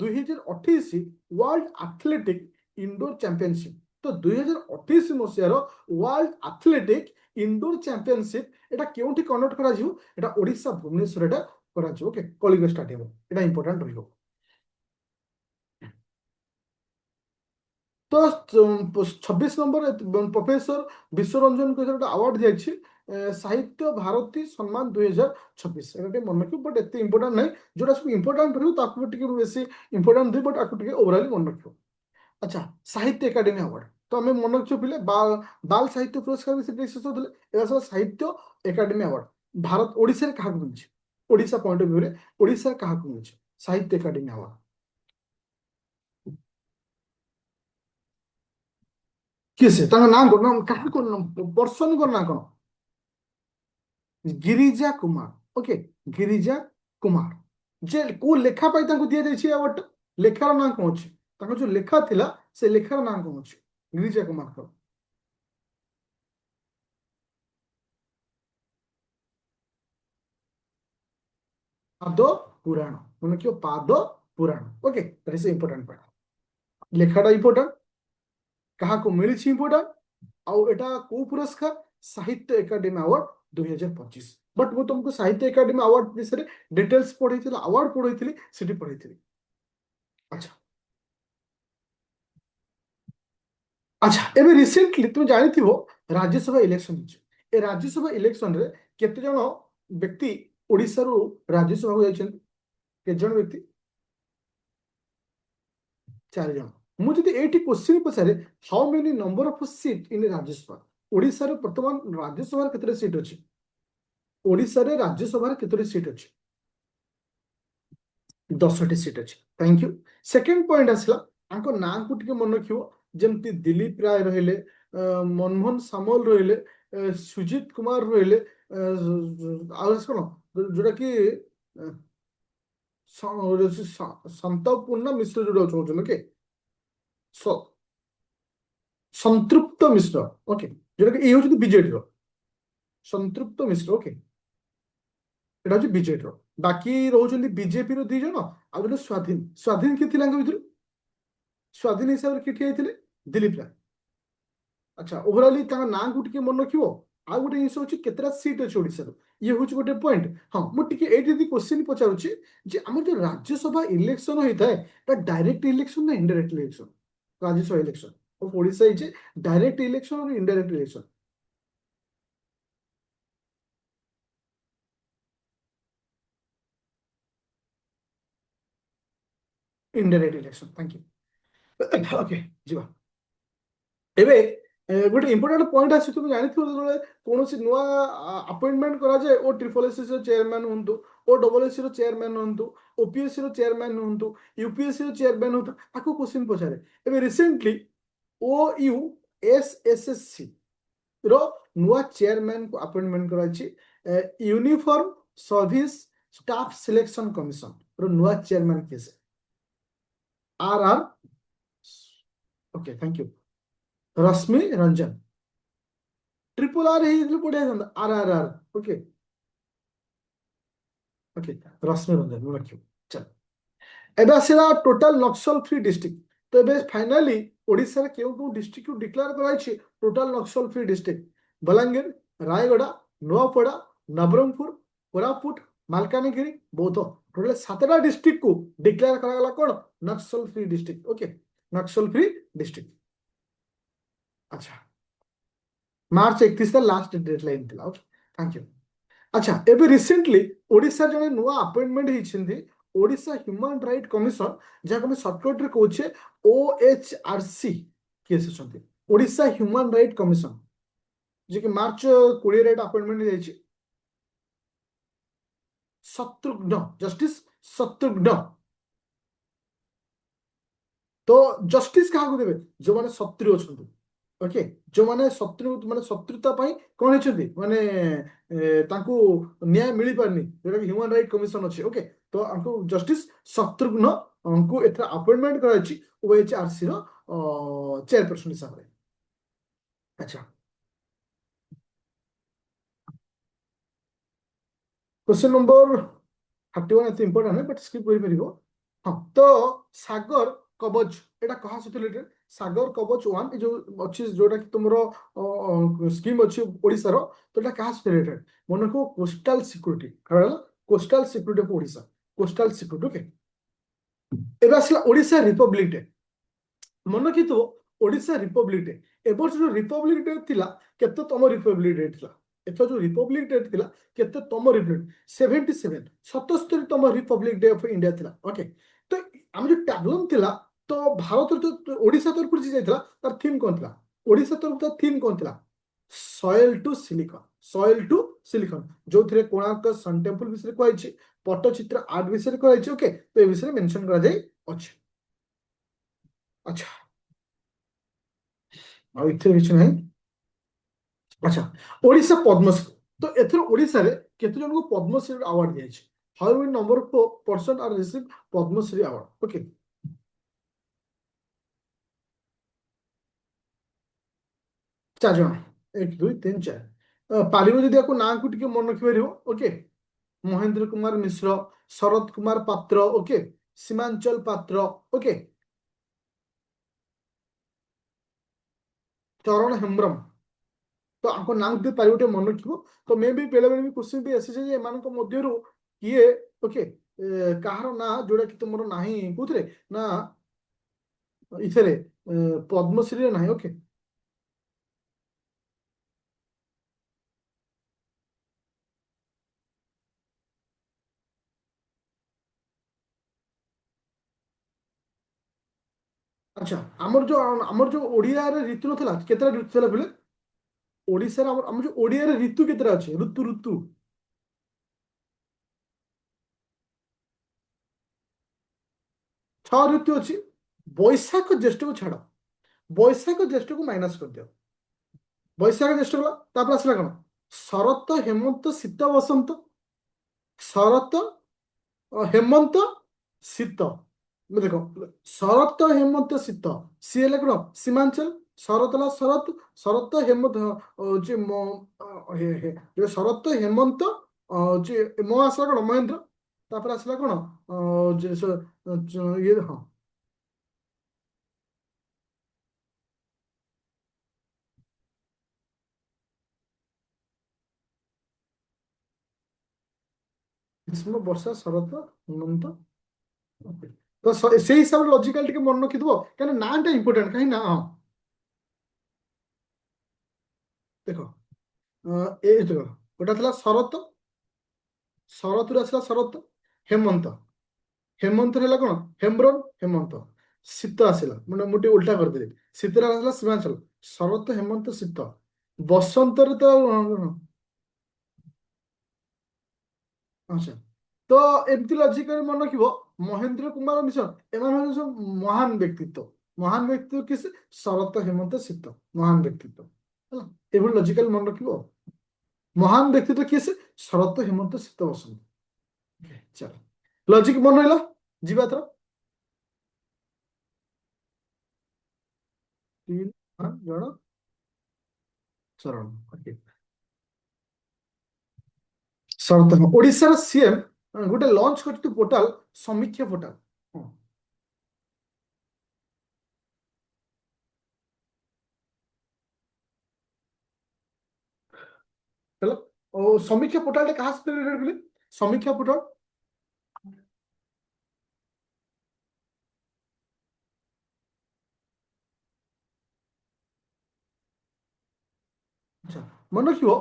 2028 world athletic indoor championship. तो 2028 मसियार वर्ल्ड एथलेटिक इंडोर चैंपियनशिप एटा केउठी कंडक्ट करा जिवो एटा ओडिशा भुवनेश्वर एटा करा जिवो ओके कलिंग स्टेडियम एटा इंपोर्टेंट रहिबो। तो 26 नंबर प्रोफेसर विश्वरंजन को अवार्ड दिया साहित्य भारती सम्मान 2026 मन रख बट एत इंपोर्टां ना जोटा सब इंपोर्टां रही बेस इंपोर्टां दे बट आपको ओवराली मन रख। अच्छा साहित्य एकाडेमी अवार्ड तो आम मन रखु पे बाल साहित्य पुरस्कार भी सब साहित्य एकाडेमी अवार्ड भारत ओडिशा क्या मिली Odisha point of view Odisha क्या मिली साहित्य एकाडेमी अवार्ड किए से ना पर्सन ना कौन गिरिजा कुमार ओके गिरिजा कुमार जे को लेखा पाई दिया जाए अवार्ड लेखार ना कौन अच्छे जो लेखा थिला से लेखार ना कौन अच्छे गिरिजा कुमार का पाद पुराण मन क्यों पाद पुराण okay that is important point लेखाटा इंपोर्टेंट क्या मिली इंपोर्टेंट आउ एटा को पुरस्कार साहित्य एकाडेमी अवार्ड 2025 बट वो तुमको साहित्य एकाडेमी अवार्ड विषय डिटेल्स पढ़ी अवार्ड पढ़ी सिटी पढ़ी। अच्छा अच्छा एबे रिसेंटली तुम जानी राज्यसभा इलेक्शन ए राज्यसभा इलेक्शन रे केते जण व्यक्ति ओडिसा रो राज्यसभा को जाइछन केते जण व्यक्ति 4 जण। मु जदि एटी क्वेश्चन पचारे how many number of seat in Rajya Sabha Odisha रो वर्तमान राज्यसभा केते सीट अछि ओडिसा रे राज्यसभा केते सीट अछि 10टी सीट अच्छी थैंक यू। सेकेंड पॉइंट आसला आंको ना को टिके मन रखियो जेमती दिलीप राय रहिले मनमोहन सामल रहिले सुजीत कुमार रहिले कौन जोटा कि संतपूर्ण मिश्र जोटा चाहूँ ओके संतृप्त मिश्र ओके जोटा कि ये हूँ बीजेडी रो संतृप्त मिश्र ओके এটা হচ্ছে বিজেপির। বাকি রହୁଛନ୍ତି ବିଜେପିର 2 ଜଣ, ଆଉ ଜଣେ ସ୍ୱାଧୀନ। ସ୍ୱାଧୀନ କିଏ ଥିଲା ୟାଙ୍କ ଭିତରୁ? ସ୍ୱାଧୀନ ହିସାବରେ କିଏ ଠିଆ ହେଇଥିଲେ? ଦିଲ୍ଲୀପ ରାୟ। ଆଚ୍ଛା, ଓଭରାଲି ତାଙ୍କ ନାଁକୁ ଟିକେ ମନେ ରଖିବ। ଆଉ ଗୋଟେ ଜିନିଷ ହଉଛି କେତେଟା ସିଟ୍ ଅଛି ଓଡ଼ିଶାର, ଇଏ ହଉଛି ଗୋଟେ ପଏଣ୍ଟ। ହଁ, ମୁଁ ଟିକେ ଏଇଠି ଯଦି କ୍ୱେଶ୍ଚିନ୍ ପଚାରୁଛି ଯେ ଆମର ଯୋଉ ରାଜ୍ୟସଭା ଇଲେକ୍ସନ ହେଇଥାଏ, ଏଟା ଡାଇରେକ୍ଟ ଇଲେକ୍ସନ ନା indirect election? Rajya Sabha election Odisha ହେଇଛି ଡାଇରେକ୍ଟ ଇଲେକ୍ସନ আর indirect election? Indirect election, thank you. Okay, ଯିବା। ଏବେ ଗୋଟେ ଇମ୍ପୋର୍ଟାଣ୍ଟ ପଏଣ୍ଟ ଅଛି, তুমি ଜାଣିଥିବ ଯେତେବେଳେ କୌଣସି ନୂଆ ଆପଏଣ୍ଟମେଣ୍ଟ କରାଯାଏ, ଓ SSS ର ଚେୟାରମ୍ୟାନ୍ ହୁଅନ୍ତୁ, ଓ SSC ର ଚେୟାରମ୍ୟାନ୍ ହୁଅନ୍ତୁ, OPSC ର ଚେୟାରମ୍ୟାନ୍ ହୁଅନ୍ତୁ, UPSC ର ଚେୟାରମ୍ୟାନ୍ ହୁଅନ୍ତୁ, ଆକୁ କ୍ୱେଶ୍ଚିନ୍ ପଚାରେ। ଏବେ ରିସେଣ୍ଟଲି OUSSSC ର ନୂଆ ଚେୟାରମ୍ୟାନ୍ କୁ ଆପଏଣ୍ଟମେଣ୍ଟ କରାଯାଇଛି। Uniform service staff selection commission ର ନୂଆ ଚେୟାରମ୍ୟାନ୍ କିଏ? ସେ RR, okay thank you, Rashmi Ranjan. Triple R ହେଇଥିଲେ ବଢିଆ ହେଇଥାନ୍ତା, RRR। Okay okay, Rashmi Ranjan ମୁଁ ରଖିବୁ। ଚାଲ, ଏବେ ଆସିଲା ଟୋଟାଲ ନକ୍ସଲ ଫ୍ରି ଡିଷ୍ଟ୍ରିକ୍ଟ। ତ ଏବେ ଫାଇନାଲି ଓଡ଼ିଶାରେ କେଉଁ କେଉଁ ଡିଷ୍ଟ୍ରିକ୍ଟକୁ ଡିକ୍ଲେୟାର କରାଯାଇଛି total Naxal free district? Balangir, Rayagada, Nuapada, Nabarangpur, Koraput, Malkangiri, Boudh. Total 7ଟା ଡିଷ୍ଟ୍ରିକ୍ଟକୁ ଡିକ୍ଲେୟାର କରାଗଲା କ'ଣ? Naxal free district. Okay, Naxal free district. ଆଚ୍ଛା, ମାର୍ଚ୍ଚ 31 ଲାଷ୍ଟ ଡେଡଲାଇନ୍ ଥିଲା। Okay, thank you. আচ্ছা, ଏବେ রিসেন্টলি ওড়িশার জনে নূয়া আপয়েন্টমেন্ট হয়েছেন ওড়িশা হ্ୟୁମାନ রাইট কমিশন, যাকে আমি সর্টকটরে কହୁଛେ OHRC। কিଏ ଅଛନ୍ତି? ওড়িশা হ্ୟୁମାନ রাইট কমিশন, যে কি মার্চ 20 এটা আপয়েন্টমেন্ট হয়েছে। শত্রুঘ্ন, জস্টিস শত্রুঘ্ন। তো জস্টিস কাহাକୁ দেবে? ଯେଉଁମାନେ ଶତ୍ରୁ ଅଛନ୍ତି। ଓକେ, ଯେଉଁମାନେ ଶତ୍ରୁ ମାନେ ଶତ୍ରୁତା ପାଇଁ କ'ଣ ହେଇଛନ୍ତି, ମାନେ ତାଙ୍କୁ ନ୍ୟାୟ ମିଳିପାରୁନି, ଯୋଉଟାକି ହ୍ୟୁମାନ ରାଇଟ୍ କମିଶନ ଅଛି। ଓକେ, ତ ଆଙ୍କୁ ଜଷ୍ଟିସ ଶତ୍ରୁଘ୍ନଙ୍କୁ ଏଥିରେ ଆପଏଣ୍ଟମେଣ୍ଟ କରାଯାଇଛି OHRC ର ଚେୟାରପର୍ସନ ହିସାବରେ। ଆଚ୍ଛା, क्वेश्चन नंबर 31 ଏତେ ଇମ୍ପୋର୍ଟାଣ୍ଟ ନାହିଁ, ବଟ୍ ସ୍କିପ୍ କରିପାରିବ। ହଁ, ତ ସାଗର କବଚ এটা କାହା ସହିତ ରିଲେଟେଡ୍? ସାଗର କବଚ 1 ଏ ଯୋଉ ଅଛି, ଯୋଉଟା କି ତୁମର ସ୍କିମ୍ ଅଛି ଓଡ଼ିଶାର, ତ এটা କାହା ସହିତ ରିଲେଟେଡ୍? ମନେ ରଖ, କୋଷ୍ଟାଲ ସିକ୍ୟୁରିଟି। କାରଣ coastal security of Odisha, coastal security. Okay, ଏବେ ଆସିଲା ଓଡ଼ିଶା ରିପବ୍ଲିକ ଡେ। ମନେ ରଖିଥିବ, ଓଡ଼ିଶା ରିପବ୍ଲିକ ଡେ, ଏ ବର୍ଷ ଯୋଉ ରିପବ୍ଲିକ ଡେ ଥିଲା, କେତେ ତମ ରିପବ୍ଲିକ ଡେ ଥିଲା? ଏଥର ଯୋଉ ରିପବ୍ଲିକ ଡେ ଥିଲା, କେତେ ତମ ରିପବ୍ଲିକ? 77, 77ତମ ରିପବ୍ଲିକ ଡେ ଅଫ ଇଣ୍ଡିଆ ଥିଲା। ଓକେ, ତ ଆମ ଯୋଉ ଟ୍ୟାଗଲାଇନ୍ ଥିଲା, ତ ଭାରତର ଯୋଉ ଓଡ଼ିଶା ତରଫରୁ ଯିଏ ଯାଇଥିଲା, ତାର ଥିମ୍ କ'ଣ ଥିଲା? ଓଡ଼ିଶା ତରଫରୁ ତାର ଥିମ୍ କ'ଣ ଥିଲା? Soil to silicon. Soil to silicon, ଯୋଉଥିରେ କୋଣାର୍କ ସନ୍ ଟେମ୍ପଲ ବିଷୟରେ କୁହାଯାଇଛି, ପଟ୍ଟଚିତ୍ର ଆର୍ଟ ବିଷୟରେ କୁହାଯାଇଛି। ଓକେ, ତ ଏ ବିଷୟରେ ମେନସନ କରାଯାଇ ଅଛି। ଆଚ୍ଛା, ଆଉ ଏଥିରେ କିଛି ନାହିଁ। ଆଚ୍ଛା, ଓଡ଼ିଶା ପଦ୍ମଶ୍ରୀ। ତ ଏଥର ଓଡ଼ିଶାରେ କେତେ ଜଣଙ୍କୁ ପଦ୍ମଶ୍ରୀ ଆୱାର୍ଡ ଦିଆଯାଇଛି? How many number of person are receive Padmashri award? Okay, 4 ଜଣ। 1 2 3 4। ପାରିବ ଯଦି ଆକୁ ନାଁକୁ ଟିକେ ମନେ ରଖିପାରିବ। ଓକେ, ମହେନ୍ଦ୍ର କୁମାର ମିଶ୍ର, ଶରତ କୁମାର ପାତ୍ର, ଓକେ, ସୀମାଞ୍ଚଳ ପାତ୍ର, ଓକେ, ଚରଣ ହେମ୍ବ୍ରମ। ତ ଆଙ୍କ ନାଁ ଯଦି ପାରିବ ଟିକେ ମନେ ରଖିବ। ତ ମେ ବି ବେଳେବେଳେ ବି କ୍ୱେଶ୍ଚିନ୍ ବି ଆସିছে ଯେ ଏମାନଙ୍କ ମଧ୍ୟରୁ କିଏ, ଓକେ, କାହାର ନାଁ ଯୋଉଟା କି ତୁମର ନାହିଁ କୋଉଥିରେ ନା ଏଥିରେ ପଦ୍ମଶ୍ରୀରେ ନାହିଁ। ଓକେ, ଆଚ୍ଛା, ଆମର ଯୋଉ ଓଡ଼ିଆରେ ଋତୁ ନଥିଲା, କେତେଟା ଋତୁ ଥିଲା ବୋଲେ? ଓଡ଼ିଶାରେ ଆମର ଯୋଉ ଓଡ଼ିଆରେ ଋତୁ କେତେଟା ଅଛି? ଋତୁ ଋତୁ 6 ଋତୁ ଅଛି। ବୈଶାଖ ଜ୍ୟେଷ୍ଠକୁ ଛାଡ଼, ବୈଶାଖ ଜ୍ୟେଷ୍ଠକୁ ମାଇନସ୍ କରିଦିଅ। ବୈଶାଖ ଜ୍ୟେଷ୍ଠ ଗଲା, ତାପରେ ଆସିଲା କ'ଣ? ଶରତ ହେମନ୍ତ ଶୀତ ବସନ୍ତ। ଶରତ ହେମନ୍ତ ଶୀତ। ଦେଖ, ଶରତ ହେମନ୍ତ ଶୀତ, ସିଏ ହେଲେ କ'ଣ? ସୀମାଞ୍ଚଳ। ଶରତ ହେଲା ଶରତ, ଶରତ ହେମନ୍ତ ହଉଛି ଶରତ ହେମନ୍ତ ଯେ ମ ଆସିଲା କଣ ମହେନ୍ଦ୍ର, ତାପରେ ଆସିଲା କଣ ଯେ ଇଏ ହଁ ଗ୍ରୀଷ୍ମ ବର୍ଷା ଶରତ ହେମନ୍ତ। Okay. ତ ସେଇ ହିସାବରେ ଲଜିକାଲି ଟିକେ ମନେ ରଖିଥିବ କାହିଁକି ନାଟା ଇମ୍ପୋର୍ଟାଣ୍ଟ କାହିଁକି ନା ହଁ ଦେଖ ଏ ଦେଖ ଗୋଟା ଥିଲା ଶରତ, ଶରତରୁ ଆସିଲା ଶରତ, ହେମନ୍ତ, ହେମନ୍ତରୁ ହେଲା କଣ ହେମ୍ବ୍ରମ ହେମନ୍ତ, ଶୀତ ଆସିଲା ମାନେ ମୁଁ ଟିକେ ଉଲ୍ଟା କରିଦେଲି, ଶୀତରେ ଆସିଲା ସୀମାଞ୍ଚଳ, ଶରତ ହେମନ୍ତ ଶୀତ, ବସନ୍ତରେ ତ ଆଚ୍ଛା ତ ଏମିତି ଲଜିକାଲି ମନେ ରଖିବ ମହେନ୍ଦ୍ର କୁମାର ମିଶ୍ର ଏମାନେ ହଉଛନ୍ତି ସବୁ ମହାନ ବ୍ୟକ୍ତିତ୍ୱ, ମହାନ ବ୍ୟକ୍ତିତ୍ୱ କିଏ ସେ ଶରତ ହେମନ୍ତ ଶୀତ ମହାନ ବ୍ୟକ୍ତିତ୍ୱ ହେଲା, ଏଭଳି ଲଜିକାଲି ମନେ ରଖିବ ଆଉ। ମହାନ ବ୍ୟକ୍ତିତ୍ୱ କିଏ ସେ ଶରତ ହେମନ୍ତ ଶୀତ ବସନ୍ତ। Okay, ଚାଲ ଲଜିକ ମନେ ରହିଲା, ଯିବା ଏଥର ତିନି ଜଣ ଚରଣ। Okay. ଶରତ ଓଡିଶାର ସିଏମ ଗୋଟେ ଲଞ୍ଚ କରିଛି ପୋର୍ଟାଲ ସମୀକ୍ଷା ପୋର୍ଟାଲ। ହଁ ହେଲା ଓ ସମୀକ୍ଷା ପୋର୍ଟାଲଟା କାହା ସହିତ ରିଲେଟେଡ କହିଲେ, ସମୀକ୍ଷା ପୋର୍ଟାଲ ଆଚ୍ଛା ମନେ ରଖିବ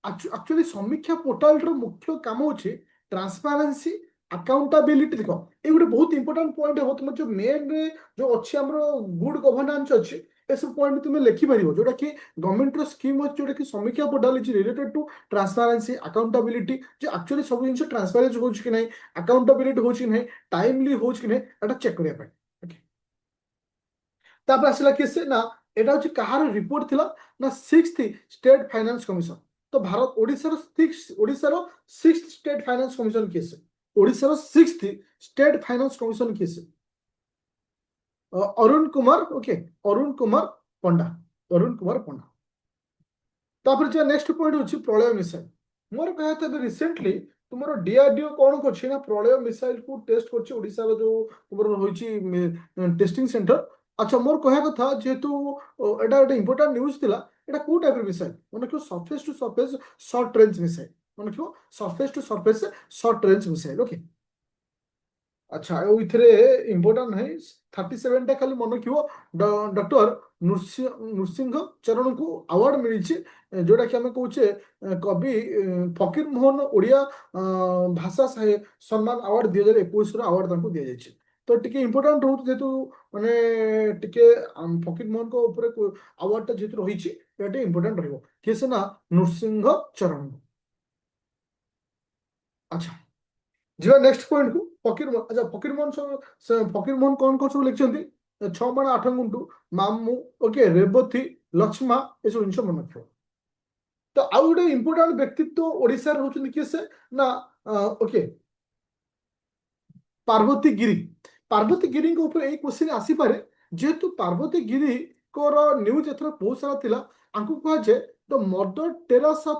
ଆକ୍ଚୁଆଲି ସମୀକ୍ଷା ପୋର୍ଟାଲର ମୁଖ୍ୟ କାମ ହଉଛି ଟ୍ରାନ୍ସପାରେନ୍ସି ଆକାଉଣ୍ଟାବିଲିଟି। ଦେଖ ଏଇ ଗୋଟେ ବହୁତ ଇମ୍ପୋର୍ଟାଣ୍ଟ ପଏଣ୍ଟ ହବ ତୁମର ଯୋଉ ମେନରେ ଯୋଉ ଅଛି ଆମର ଗୁଡ ଗଭର୍ନାନ୍ସ ଅଛି ଏସବୁ ପଏଣ୍ଟ ତୁମେ ଲେଖିପାରିବ ଯୋଉଟା କି ଗଭର୍ଣ୍ଣମେଣ୍ଟର ସ୍କିମ୍ ଅଛି ଯୋଉଟା କି ସମୀକ୍ଷା portal is related two transparency accountability, ଯେ ଆକ୍ଚୁଆଲି ସବୁ ଜିନିଷ ଟ୍ରାନ୍ସପାରେନ୍ସି ହଉଛି କି ନାହିଁ, ଆକାଉଣ୍ଟାବିଲିଟି ହଉଛି କି ନାହିଁ, ଟାଇମଲି ହଉଛି କି ନାହିଁ ଏଟା ଚେକ୍ କରିବା ପାଇଁ। Okay. ତାପରେ ଆସିଲା କିଏ ସେ ନା ଏଟା ହଉଛି କାହାର ରିପୋର୍ଟ ଥିଲା ନା ସିକ୍ସ ଷ୍ଟେଟ ଫାଇନାନ୍ସ କମିଶନ। ତ ଭାରତ ଓଡିଶାର ସିକ୍ସ ଷ୍ଟେଟ ଫାଇନାନ୍ସ କମିଶନ କିଏ ସେ, ଓଡିଶାର ସିକ୍ସ ଷ୍ଟେଟ ଫାଇନାନ୍ସ କମିଶନ କିଏ ସେ ଅରୁଣ କୁମାର। ଓକେ ଅରୁଣ କୁମାର ପଣ୍ଡା, ଅରୁଣ କୁମାର ପଣ୍ଡା। ତାପରେ ଯେ ନେକ୍ସଟ ପଏଣ୍ଟ ହଉଛି ପ୍ରଳୟ ମିସାଇଲ। ମୋର କହିବା କଥା ଏବେ ରିସେଣ୍ଟଲି ତୁମର ଡିଆରଡିଓ କଣ କରୁଛି ନା ପ୍ରଳୟ ମିସାଇଲ କୁ ଟେଷ୍ଟ କରୁଛି ଓଡିଶାର ଯୋଉ ତୁମର ରହିଛି ଟେଷ୍ଟିଂ ସେଣ୍ଟର। ଆଚ୍ଛା ମୋର କହିବା କଥା ଯେହେତୁ ଏଟା ଗୋଟେ ଇମ୍ପୋର୍ଟାଣ୍ଟ ନ୍ୟୁଜ ଥିଲା, ଏଟା କୋଉ ଟାଇପର ମିସାଇଲ ମନେ ରଖିବ surface to surface short range missile, ମନେ ରଖିବ surface to surface short range missile. Okay ଆଚ୍ଛା ଆଉ ଏଥିରେ ଇମ୍ପୋର୍ଟାଣ୍ଟ ନାହିଁ 37ଟା ଖାଲି ମନେ ରଖିବ ଡକ୍ଟର ନୃସିଂହ ଚରଣଙ୍କୁ ଆୱାର୍ଡ ମିଳିଛି ଯୋଉଟା କି ଆମେ କହୁଛେ କବି ଫକୀର ମୋହନ ଓଡ଼ିଆ ଭାଷା ସମ୍ମାନ ଆୱାର୍ଡ 2021ର ଆୱାର୍ଡ ତାଙ୍କୁ ଦିଆଯାଇଛି। ତ ଟିକେ ଇମ୍ପୋର୍ଟାଣ୍ଟ ରହୁଛି ଯେହେତୁ ମାନେ ଟିକେ ଫକୀର ମୋହନଙ୍କ ଉପରେ ଆୱାର୍ଡଟା ଯେହେତୁ ରହିଛି এটা ଟିକେ ଇମ୍ପୋର୍ଟାଣ୍ଟ ରହିବ କିଏ ସେ ନା ନୃସିଂହ ଚରଣ। ଆଚ୍ଛା ଯିବା ନେକ୍ସଟ ପଏଣ୍ଟ କୁ ଫକୀର ମୋହନ। ଆଚ୍ଛା ଫକୀର ମୋହନ ଫକୀର ମୋହନ କଣ କଣ ସବୁ ଲେଖିଛନ୍ତି, ଛଅ ମାଣ ଆଠ ଗୁଣ୍ଟୁ, ମାମୁ, ଓକେ ରେବତୀ, ଲକ୍ଷ୍ମା ଏସବୁ ଜିନିଷ ମନେ ରଖିବ। ତ ଆଉ ଗୋଟେ ଇମ୍ପୋର୍ଟାଣ୍ଟ ବ୍ୟକ୍ତିତ୍ୱ ଓଡିଶାରେ ରହୁଛନ୍ତି କିଏ ସେ ନା ଓକେ ପାର୍ବତୀ ଗିରି। ପାର୍ବତୀ ଗିରିଙ୍କ ଉପରେ ଏଇ କ୍ୱେଶ୍ଚିନ୍ ଆସିପାରେ ଯେହେତୁ ପାର୍ବତୀ ଗିରିଙ୍କର ନ୍ୟୁଜ ଏଥର ବହୁତ ସାରା ଥିଲା, ଆଙ୍କୁ କୁହାଯାଏ the mother Teresa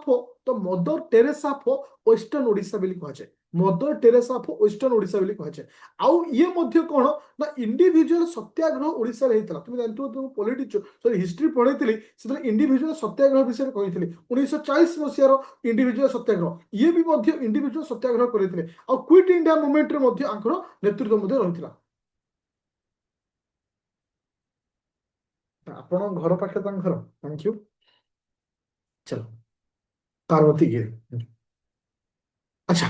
the mother Teresa of western Odisha ବୋଲି କୁହାଯାଏ, mother Teresa of western Odisha ବୋଲି କୁହାଯାଏ। ଆଉ ଇଏ ମଧ୍ୟ କଣ ନା ଇଣ୍ଡିଭିଜୁଆଲ ସତ୍ୟାଗ୍ରହ ଓଡିଶାରେ ହେଇଥିଲା, ତୁମେ ଜାଣିଥିବ ତୁମ ପଲିଟିକ୍ସ ସରି ହିଷ୍ଟ୍ରି ପଢେଇଥିଲି ସେତେବେଳେ ଇଣ୍ଡିଭିଜୁଆଲ ସତ୍ୟାଗ୍ରହ ବିଷୟରେ କହିଥିଲି 1940 ଇଣ୍ଡିଭିଜୁଆଲ ସତ୍ୟାଗ୍ରହ, ଇଏ ବି ମଧ୍ୟ ଇଣ୍ଡିଭିଜୁଆଲ ସତ୍ୟାଗ୍ରହ କରିଥିଲେ ଆଉ କ୍ୱିଟ୍ ଇଣ୍ଡିଆ ମୁଭମେଣ୍ଟରେ ମଧ୍ୟ ଆଙ୍କର ନେତୃତ୍ୱ ମଧ୍ୟ ରହିଥିଲା। ଆପଣ ଘର ପାଖରେ ତାଙ୍କ ଘର ଥ୍ୟାଙ୍କ ୟୁ। ଚଲ ପାର୍ବତୀ ଗିରି। ଆଚ୍ଛା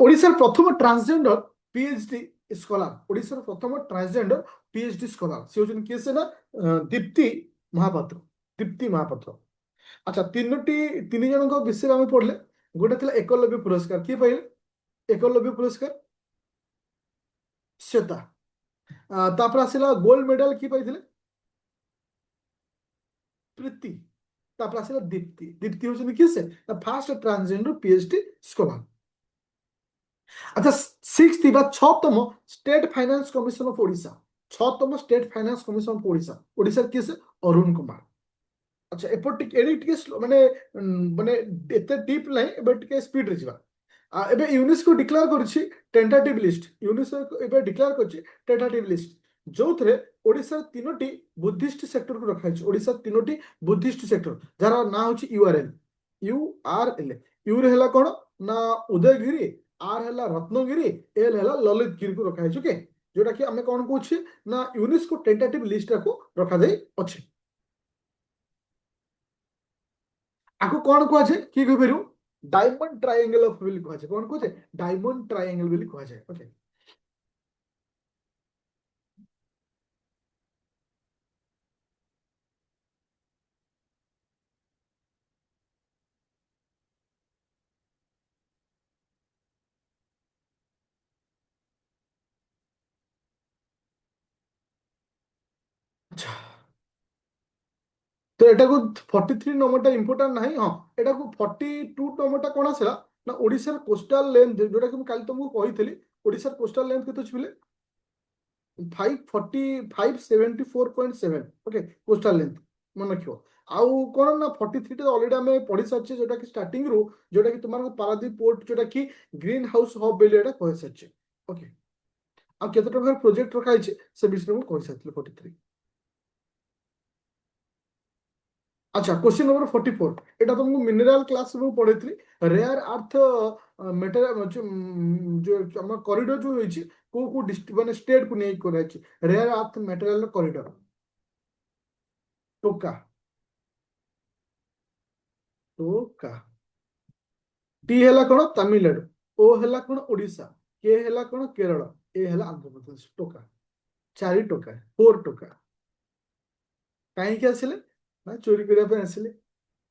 ଓଡ଼ିଶାର ପ୍ରଥମ ଟ୍ରାନ୍ସଜେଣ୍ଡର ପିଏଚଡି ସ୍କଲାର, ଓଡ଼ିଶାର ପ୍ରଥମ ଟ୍ରାନ୍ସଜେଣ୍ଡର ପିଏଚଡି ସ୍କଲାର ସେ ହଉଛନ୍ତି କିଏ ସେ ନା ଦୀପ୍ତି ମହାପାତ୍ର, ଦୀପ୍ତି ମହାପାତ୍ର। ଆଚ୍ଛା ତିନି ଜଣଙ୍କ ବିଷୟରେ ଆମେ ପଢିଲେ, ଗୋଟେ ଥିଲା ଏକଲବ୍ୟ ପୁରସ୍କାର, କିଏ ପାଇଲେ ଏକଲବ୍ୟ ପୁରସ୍କାର ଶ୍ଵେତା। ତାପରେ ଆସିଲା ଗୋଲ୍ଡ ମେଡାଲ କିଏ ପାଇଥିଲେ ପ୍ରୀତି, ତାପରେ ଆସିଲା ଦୀପ୍ତି, ଦୀପ୍ତି ହଉଛନ୍ତି କିଏ ସେ ନା ଫାର୍ଷ୍ଟ ଟ୍ରାନ୍ସଜେଣ୍ଡର ପିଏଚଡି ସ୍କଲାର। আচ্ছা সিক্সথ বা ছতম state finance commission of Odisha, ছতম state finance commission of Odisha, ওড়িশার কি আছে অরুণ কুমার। আচ্ছা এপট টিকে এডি টিকে মানে মানে এতে ডিপ নাই এবে টিকে স্পিড রে ଯିବା ଏବେ ୟୁନେସ୍କୋ ଡିକ୍ଲେୟାର କରିଛି ଟେଣ୍ଟାଟିଭ ଲିଷ୍ଟ ୟୁନେସ୍କୋ ଏବେ ଡିକ୍ଲେୟାର କରିଛି ଟେଣ୍ଟାଟିଭ ଲିଷ୍ଟ ଯୋଉଥିରେ ଓଡ଼ିଶାର ତିନୋଟି ବୁଦ୍ଧିଷ୍ଟ ସେକ୍ଟରକୁ ରଖାଯାଇଛି ଓଡ଼ିଶାର ତିନୋଟି ବୁଦ୍ଧିଷ୍ଟ ସେକ୍ଟର ଯାହାର ନାଁ ହେଉଛି ୟୁଆରଏଲ ୟୁରେ ହେଲା କଣ ନା ଉଦୟଗିରି ଆର୍ ହେଲା ରତ୍ନଗିରି ଏଲ୍ ହେଲା ଲଳିତଗିରିକୁ ରଖାଯାଇଛି ଓକେ ଯୋଉଟା କି ଆମେ କଣ କହୁଛେ ନା ୟୁନେସ୍କୋ ଟେଣ୍ଟାଟିଭ ଲିଷ୍ଟକୁ ରଖାଯାଇ ଅଛି ଆକୁ କଣ କୁହାଯାଏ କିଏ କହିପାରିବ डायमंड ट्रायंगल ऑफ ବୋଲି କୁହାଯାଏ କଣ କୁହାଯାଏ डायमंड ट्रायंगल ବୋଲି କୁହାଯାଏ ଓକେ ଆଚ୍ଛା ତ ଏଟାକୁ 43 ନମ୍ବରଟା ଇମ୍ପୋର୍ଟାଣ୍ଟ ନାହିଁ ହଁ ଏଟାକୁ 42 ନମ୍ବରଟା କଣ ଆସିଲା ନା ଓଡ଼ିଶାର କୋଷ୍ଟାଲ ଲେନ୍ଥ ଯୋଉଟା କି ମୁଁ କାଲି ତମକୁ କହିଥିଲି ଓଡ଼ିଶାର କୋଷ୍ଟାଲ ଲେନ୍ଥ କେତେ ଅଛି ବୋଲେ 574.7 ଓକେ କୋଷ୍ଟାଲ ଲେନ୍ଥ ମନେ ରଖିବ ଆଉ କଣ ନା 43 ଟା ଅଲରେଡି ଆମେ ପଢି ସାରିଛେ ଯୋଉଟା କି ଷ୍ଟାର୍ଟିଂ ରୁ ଯୋଉଟା କି ତୁମର ପାରାଦୀପ ପୋର୍ଟ ଯୋଉଟା କି ଗ୍ରୀନ ହାଉସ ହବ ବୋଲି ଏଟା କହି ସାରିଛେ ଓକେ ଆଉ କେତେ ଟଙ୍କାର ପ୍ରୋଜେକ୍ଟ ରଖାଯାଇଛି ସେ ବିଷୟରେ ମୁଁ କହିସାରିଥିଲି 43 আচ্ছা কোশ্চেন নম্বর 44 এটা তো ମୁଁ ମିନେରାଲ କ୍ଲାସ ରୁ ପଢେଇଥିଲି ରେୟାର ଆର୍ଥ ମେଟେରିଆଲ ଯୋଉ ଆମର କରିଡର ଯୋଉ ହେଇଛି କୋଉ କୋଉ ଡିଷ୍ଟ୍ରିକ୍ଟ ମାନେ ଷ୍ଟେଟ କୁ ନେଇକି କରାଯାଇଛି ରେୟାର ଆର୍ଥ ମେଟେରିଆଲ କରିଡର ଟୋକା ଟୋକା ଟି ହେଲା କଣ ତାମିଲନାଡୁ ଓ ହେଲା କଣ ଓଡ଼ିଶା କେ ହେଲା କଣ କେରଳ ଏ ହେଲା ଆନ୍ଧ୍ରପ୍ରଦେଶ ଟୋକା ଚାରି ଟୋକା ଫୋର ଟୋକା କାହିଁକି ଆସିଲେ ନା ଚୋରି କରିବା ପାଇଁ ଆସିଲେ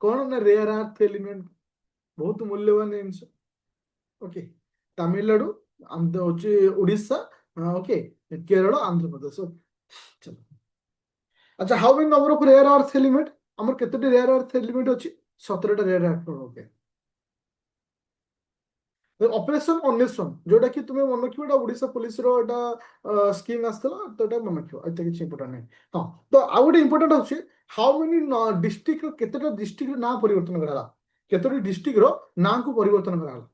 କଣ ନା ରେୟାର ଆର୍ଥ ଏଲିମେଣ୍ଟ ବହୁତ ମୂଲ୍ୟବାନ ଜିନିଷ ଓକେ ତାମିଲନାଡୁ ହଉଛି ଉଡିଶା ଓକେ କେରଳ ଆନ୍ଧ୍ରପ୍ରଦେଶ ଚलो ଆଚ୍ଛା ହାଉ many number of rare earth element ଆମର କେତୋଟି ରେୟାର ଆର୍ଥ ଏଲିମେଣ୍ଟ ଅଛି 17ଟା ରେୟାର ଆର୍ଥ ଓକେ ଅପରେସନ ଅନ୍ୱେଷଣ ଯୋଉଟା କି ତୁମେ ମନେ ରଖିବ ଏଟା ଓଡିଶା ପୋଲିସର ଏଟା ସ୍କିମ୍ ଆସିଥିଲା ତ ଏଟା ମନେ ରଖିବ ଏତେ କିଛି ଇମ୍ପୋର୍ଟାଣ୍ଟ ନାହିଁ ହଁ ତ ଆଉ ଗୋଟେ ଇମ୍ପୋର୍ଟାଣ୍ଟ ଅଛି ହାଉ ମେନି ଡିଷ୍ଟ୍ରିକ୍ଟ କେତେଟା ଡିଷ୍ଟ୍ରିକ୍ଟ ନାଁ ପରିବର୍ତ୍ତନ କରାହେଲା କେତୋଟି ଡିଷ୍ଟ୍ରିକ୍ଟର ନାଁକୁ ପରିବର୍ତ୍ତନ କରାହେଲା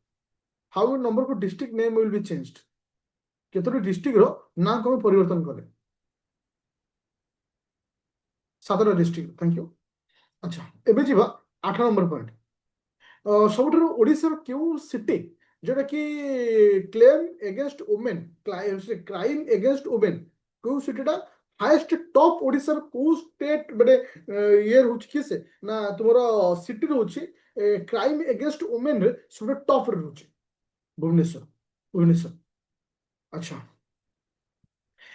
how many number of district name will be changed କେତୋଟି ଡିଷ୍ଟ୍ରିକ୍ଟର ନାଁ କଣ ପରିବର୍ତ୍ତନ କଲେ 7ଟା ଡିଷ୍ଟ୍ରିକ୍ଟ ଥ୍ୟାଙ୍କ ୟୁ ଆଚ୍ଛା ଏବେ ଯିବା 8 ନମ୍ବର ପଏଣ୍ଟ ସବୁଠାରୁ ଓଡ଼ିଶାର କେଉଁ ସିଟି ଯୋଉଟା କି claim against women crime against women କେଉଁ ସିଟିଟା ହାଏଷ୍ଟ ଟପ୍ ଓଡ଼ିଶାର କୋଉ ଷ୍ଟେଟ୍ ମାନେ ଇଏ ରହୁଛି କି ସେ ନା ତୁମର ସିଟି ରହୁଛି କ୍ରାଇମ ଏଗେନଷ୍ଟ ଓମେନ୍ ରେ ସବୁଠୁ ଟପ୍ ରେ ରହୁଛି ଭୁବନେଶ୍ୱର ଭୁବନେଶ୍ୱର ଆଚ୍ଛା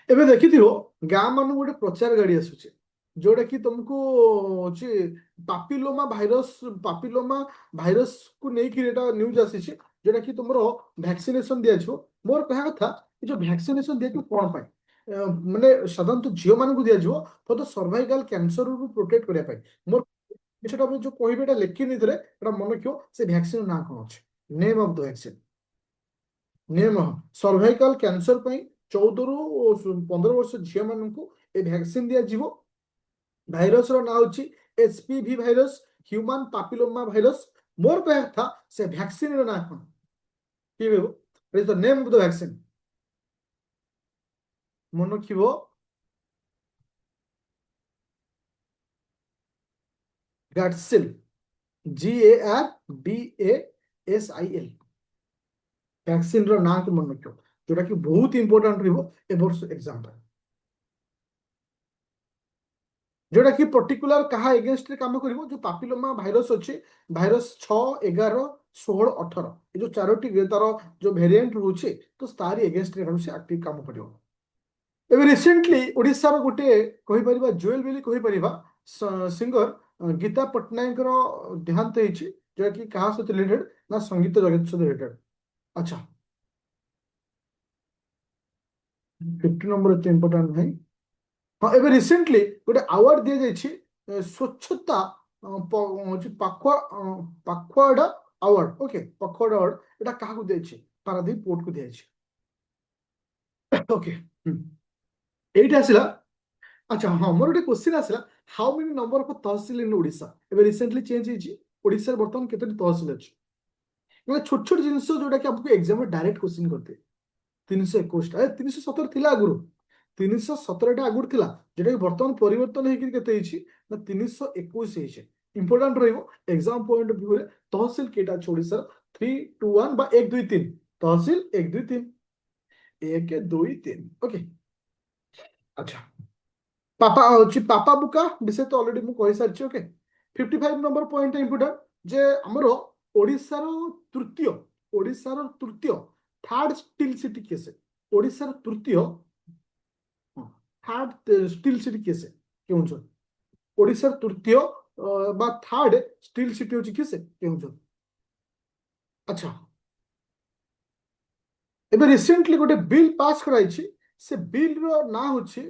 ଏବେ ଦେଖିଥିବ ଗାଁ ମାନଙ୍କୁ ଗୋଟେ ପ୍ରଚାର ଗାଡି ଆସୁଛି ଯୋଉଟା କି ତମକୁ ହଉଛି ପାପିଲୋମା ଭାଇରସ କୁ ନେଇକି ଏଟା ନ୍ୟୁଜ ଆସିଛି ଯୋଉଟା କି ତୁମର ଭ୍ୟାକ୍ସିନେସନ ଦିଆଯିବ ମୋର କହିବା କଥା ଏ ଯୋଉ ଭ୍ୟାକ୍ସିନେସନ ଦିଆଯିବ କଣ ପାଇଁ ମାନେ ସାଧାରଣତଃ ଝିଅ ମାନଙ୍କୁ ଦିଆଯିବ ଫର ଦ ସର୍ଭାଇକାଲ କ୍ୟାନ୍ସରରୁ ପ୍ରୋଟେକ୍ଟ କରିବା ପାଇଁ ମୋର ସେଟା ଯୋଉ କହିବେ ଏଟା ଲେଖିନି ଥିଲେ ଏଟା ମନେ ରଖିବ ସେ ଭ୍ୟାକ୍ସିନ ନାଁ କଣ ଅଛି ନେମ୍ ଅଫ ଦ ଭ୍ୟାକ୍ସିନ ନିୟମ ସର୍ଭାଇକାଲ କ୍ୟାନ୍ସର ପାଇଁ 14ରୁ 15 ବର୍ଷ ଝିଅ ମାନଙ୍କୁ ଏ ଭ୍ୟାକ୍ସିନ ଦିଆଯିବ ଭାଇରସ ର ନାଁ ହଉଛି HPV virus human papilloma virus ମୋର କହିବା କଥା ସେ ଭ୍ୟାକ୍ସିନ ର ନାଁ କଣ କି is the name of the vaccine ମନେ ରଖିବ ଗାଡସିଲ୍ GARDASIL ଭ୍ୟାକ୍ସିନ ର ନାଁକୁ ମନେ ରଖିବ ଯୋଉଟା କି ବହୁତ ଇମ୍ପୋର୍ଟାଣ୍ଟ ରହିବ ଏ ବର୍ଷ ଏକ୍ସାମ ପାଇଁ ଯୋଉଟା କି ପର୍ଟିକୁଲାର କାହା ଏଗେନଷ୍ଟରେ କାମ କରିବ ଯୋଉ ପାପିଲୋମା ଭାଇରସ ଅଛି ଭାଇରସ 6 11 16 18 ଏ ଯୋଉ ଚାରୋଟି ତାର ଯୋଉ ଭେରିଏଣ୍ଟ ରହୁଛି ତ ତାରି ଏଗେନଷ୍ଟରେ ରହୁଛି ଆକ୍ଟିଭ କାମ କରିବ ଏବେ ରିସେଣ୍ଟଲି ଓଡ଼ିଶାର ଗୋଟେ କହିପାରିବା ଜୁଏଲ ବୋଲି କହିପାରିବା ସିଙ୍ଗର ଗୀତା ପଟ୍ଟନାୟକଙ୍କର ଦେହାନ୍ତ ହେଇଛି ଯୋଉଟା କି କାହା ସହିତ ରିଲେଟେଡ ନା ସଙ୍ଗୀତ ଜଗତ ସହିତ ରିଲେଟେଡ ଆଚ୍ଛା 50 ନମ୍ବର ଏତେ ଇମ୍ପୋର୍ଟାଣ୍ଟ ନାହିଁ ହଁ ଏବେ ରିସେଣ୍ଟଲି ଗୋଟେ ଆୱାର୍ଡ ଦିଆଯାଇଛି ସ୍ୱଚ୍ଛତା ହଉଛି ପାଖୁଆଡା ଆୱାର୍ଡ ଓକେ ପାଖୁଆଡା ଆୱାର୍ଡ ଏଟା କାହାକୁ ଦିଆଯାଇଛି ପାରାଦୀପ ପୋର୍ଟକୁ ଦିଆଯାଇଛି ଓକେ ଏଇଟା ଆସିଲା ଆଚ୍ଛା ହଁ ମୋର ଗୋଟେ କୋଶ୍ଚିନ୍ ଆସିଲା हाउ मेनी नंबर ऑफ तहसील इन ओडिशा एबे रिसेंटली चेंज ହେଇଛି ओडिशा वर्तमान केतोटी तहसील ଅଛି ମାନେ ଛୋଟ ଛୋଟ ଜିନିଷ ଯୋଉଟା କି ଆମକୁ ଏକ୍ସାମ ରେ डायरेक्ट क्वेश्चन करते 321 ଟା 317 ଥିଲା ଆଗରୁ 317ଟା ଆଗରୁ ଥିଲା যেটা କି ବର୍ତ୍ତମାନ ପରିବର୍ତ୍ତନ ହେଇକି କେତେ ହେଇଛି ନା 321 ହେଇଛି ইম্পর্টেন্ট রহিব এক্সাম পয়েন্ট অফ ভিউ রে তহসিল কেটা আছে ওড়িশার 321 বা 1 2 3 তহসিল 1 2 3 1 2 3 ওকে আচ্ছা পাপা হচ্ছে পাপা বুকা বিষয় তো অলরেডি মু কই সারিছি ওকে 55 নম্বর পয়েন্ট ইম্পর্টেন্ট যে আমার ওড়িশার তৃতীয় তৃতীয় থার্ড স্টিল সিটি কেসে ওড়িশার তৃতীয় থার্ড স্টিল সিটি কেসে কেউঝর ওড়িশার তৃতীয় বা থার্ড স্টিল সিটি হচ্ছে কেসে কেউঝর আচ্ছা ଏବେ ରିସେଣ୍ଟଲି ଗୋଟେ ବିଲ୍ ପାସ୍ କରାଯାଇଛି ସେ ବିଲ୍ର ନାଁ ହେଉଛି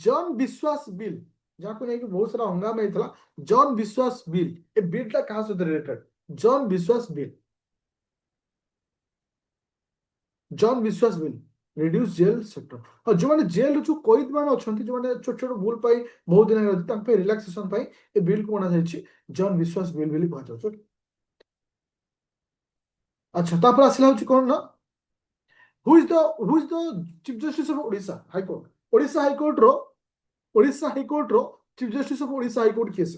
ଜନ ବିଶ୍ୱାସ ବିଲ୍ ଯାହାକୁ ନେଇକି ବହୁତ ସାରା ହଙ୍ଗାମା ହେଇଥିଲା ଜନ ବିଶ୍ୱାସ ବିଲ୍ ଏ ବିଲ୍ଟା କାହା ସହିତ ରିଲେଟେଡ୍ ଜନ ବିଶ୍ୱାସ ବିଲ୍ ଜନ ବିଶ୍ୱାସ ବିଲ୍ ରିଡ୍ୟୁସ୍ ଜେଲ୍ ସେକ୍ଟର ଆଉ ଯେଉଁମାନେ ଜେଲ୍ ଯୋଉ କଏଦ ମାନେ ଅଛନ୍ତି ଯେଉଁମାନେ ଛୋଟ ଛୋଟ ଭୁଲ ପାଇଁ ବହୁତ ଦିନ ରହିଛି ତାଙ୍କ ପାଇଁ ରିଲାକ୍ସେସନ ପାଇଁ ଏ ବିଲ୍କୁ ଅଣାଯାଇଛି ଜନ ବିଶ୍ୱାସ ବିଲ୍ ବୋଲି କୁହାଯାଉଛି ଆଚ୍ଛା ତାପରେ ଆସିଲା ହେଉଛି କ'ଣ ନା who is the chief justice of Odisha High Court Odisha High Court ro chief justice of Odisha High Court case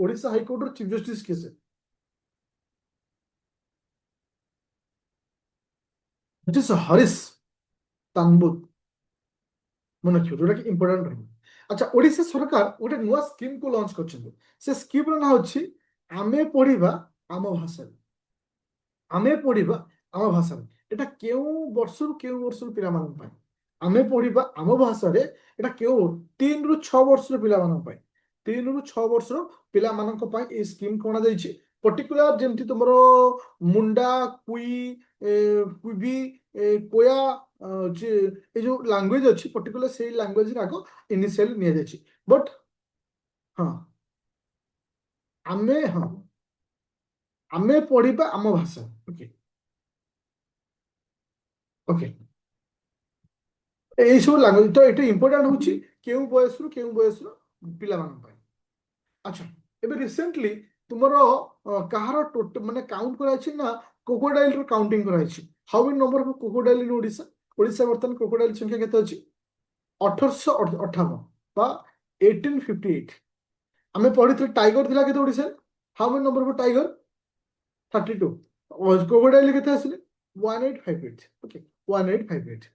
Odisha High Court ro chief justice case which is Harish Tanbut মনে রাখিও যেটা কি important রহিব আচ্ছা ওড়িশা সরকার ଗୋଟେ ନୂଆ scheme କୁ launch କରିଛନ୍ତି ସେ ସ୍କିମ୍ ର ନାଁ ଅଛି ଆମେ ପଢିବା ଆମ ଭାଷାରେ ଆମେ ପଢିବା ଆମ ଭାଷାରେ এটা କେଉଁ ବର୍ଷରୁ ପିଲାମାନଙ୍କ ପାଇଁ ଆମେ ପଢିବା ଆମ ଭାଷାରେ এটা କେଉଁ 3 ରୁ 6 ବର୍ଷର ପିଲାମାନଙ୍କ ପାଇଁ 3 ରୁ 6 ବର୍ଷର ପିଲାମାନଙ୍କ ପାଇଁ এই ସ୍କିମ୍ କୁ ଅଣାଯାଇଛି ପର୍ଟିକୁଲାର ଯେମିତି ତୁମର ମୁଣ୍ଡା କୁଇ କୁବି କୋୟା ଯେ এই ଯୋଉ ଲାଙ୍ଗୁଏଜ ଅଛି ପର୍ଟିକୁଲାର ସେଇ ଲାଙ୍ଗୁଏଜ ରେ ଆଗ ଇନିସିଆଲି ନିଆଯାଇଛି ବଟ୍ ହଁ ହଁ ଆମେ ପଢିବା ଆମ ଭାଷା ଓକେ ଓକେ ଏଇ ସବୁ ଲାଙ୍ଗୁଏଜ ତ ଏଇଟା ଇମ୍ପୋର୍ଟାଣ୍ଟ ହଉଛି କେଉଁ ବୟସରୁ ପିଲାମାନଙ୍କ ପାଇଁ ଆଚ୍ଛା ଏବେ ରିସେଣ୍ଟଲି ତୁମର କାହାର ମାନେ କାଉଣ୍ଟ କରାଯାଇଛି ନା କ୍ରୋକୋଡାଇଲ ର କାଉଣ୍ଟିଂ କରାଯାଇଛି how many number of crocodile in Odisha Odisha ବର୍ତ୍ତମାନ କ୍ରୋକୋଡାଇଲ ସଂଖ୍ୟା କେତେ ଅଛି 1858 বা 1858 ଆମେ ପଢିଥିଲେ ଟାଇଗର ଥିଲା କେତେ ଓଡିଶାରେ ହାଉ many number of tiger 32 crocodile କେତେ ଆସିଲେ 1858 ଓକେ 1858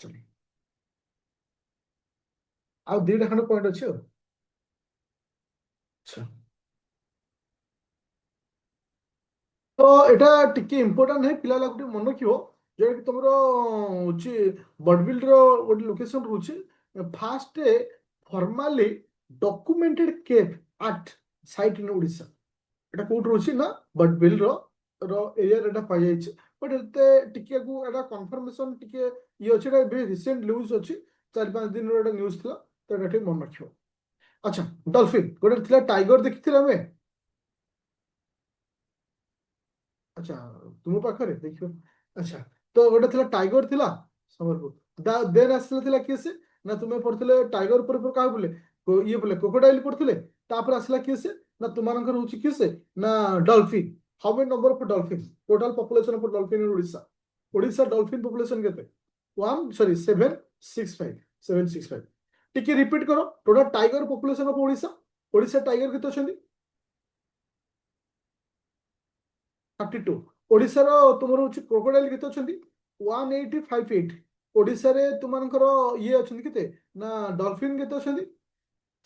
ଚलो ଆଉ ଦିଟା ଖଣ୍ଡେ ପଏଣ୍ଟ ଅଛି ଆଉ ଆଚ୍ଛା ତ ଏଇଟା ଟିକେ ଇମ୍ପୋର୍ଟାଣ୍ଟ ନାହିଁ ପିଲା ଲାଗୁ ଟିକେ ମନେ ରଖିବ ଯେଉଁଟା କି ତମର ହଉଛି ବଡ଼ବିଲର ଗୋଟେ ଲୋକେସନ ରହୁଛି first formally documented cave at site in Odisha এটা কোଉଠି ରହୁଛି ନା ବଡ଼ବିଲର ଏରିଆରେ ଏଟା ପାଇଯାଇଛି ବଟ୍ ଏତେ ଟିକେ ଏଟା କନଫର୍ମେସନ ଟିକେ ଇଏ ଅଛି ଏଟା ଏବେ ରିସେଣ୍ଟ ନ୍ୟୁଜ୍ ଅଛି 4-5 ଦିନର ଏଟା ନ୍ୟୁଜ୍ ଥିଲା ତ ଏଟା ଟିକେ ମନେ ରଖିବ ଆଚ୍ଛା ଡଲଫିନ୍ ଗୋଟେ ଥିଲା ଟାଇଗର ଦେଖିଥିଲେ ଆମେ ଆଚ୍ଛା ତୁମ ପାଖରେ ଦେଖିବ ଆଚ୍ଛା ତ ଗୋଟେ ଥିଲା ଟାଇଗର ଥିଲା ସମ୍ବଲପୁର ଦେନ୍ ଆସିଲା ଥିଲା କିଏ ସେ ନା ତୁମେ ପଢିଥିଲେ ଟାଇଗର ଉପରେ କାହା ବୋଲେ ଇଏ ବୋଲେ କ୍ରୋକୋଡାଇଲ ପଢିଥିଲେ ତାପରେ ଆସିଲା କିଏ ସେ ନା ତୁମମାନଙ୍କର ହଉଛି କିଏ ସେ ନା dolphin how many number of dolphin total population of dolphin in Odisha dolphin population କେତେ 765 ଟିକେ ରିପିଟ କର total tiger population of Odisha tiger କେତେ ଅଛନ୍ତି 32 ଓଡ଼ିଶାର ତୁମର ହଉଛି କ୍ରୋକୋଡାଇଲ କେତେ ଅଛନ୍ତି 1858 ଓଡ଼ିଶାରେ ତୁମମାନଙ୍କର ଇଏ ଅଛନ୍ତି କେତେ ନା ଡଲଫିନ୍ କେତେ ଅଛନ୍ତି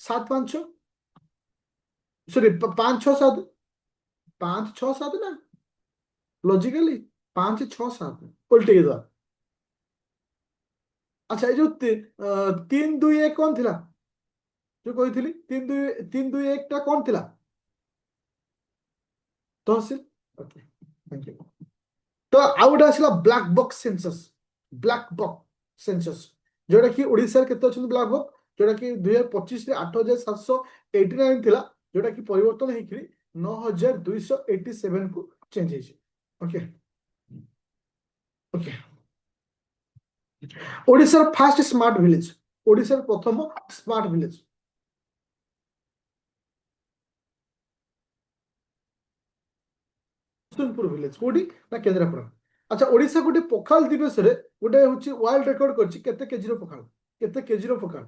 7 5 6 ସରି 5 6 7 5 6 7 ନା ଲଜିକାଲି 5 6 7 ଓଲଟେଇ ଦେବା ଆଚ୍ଛା ଏଇ ଯୋଉ 3 2 1 କଣ ଥିଲା ଯୋଉ କହିଥିଲି 3 2 1 ଟା କଣ ଥିଲା ତହସିଲ ଓକେ ଥ୍ୟାଙ୍କ ୟୁ ତ ଆଉ ଗୋଟେ ଆସିଲା ବ୍ଲାକ୍ ବକ୍ସ ସେନ୍ସସ୍ ଯୋଉଟା କି ଓଡ଼ିଶାରେ କେତେ ଅଛନ୍ତି ବ୍ଲାକ୍ ବକ୍ ଯୋଉଟା କି 2025ରେ 8789 ଥିଲା ଯୋଉଟା କି ପରିବର୍ତ୍ତନ ହେଇକି 9287 କୁ ଚେଞ୍ଜ ହେଇଛି ଓକେ ଓକେ ଓଡ଼ିଶାର ଫାଷ୍ଟ ସ୍ମାର୍ଟ ଭିଲେଜ ଓଡ଼ିଶାର ପ୍ରଥମ ସ୍ମାର୍ଟ ଭିଲେଜ। କୁସୁମପୁର ଭିଲେଜ କୋଉଠି ନା କେନ୍ଦ୍ରାପଡ଼ା। ଆଚ୍ଛା ଓଡ଼ିଶା ଗୋଟେ ପଖାଳ ଦିବସରେ ଗୋଟେ ହଉଛି ୱାର୍ଲଡ ରେକର୍ଡ କରିଛି କେତେ କେଜିର ପଖାଳ, କେତେ କେଜିର ପଖାଳ?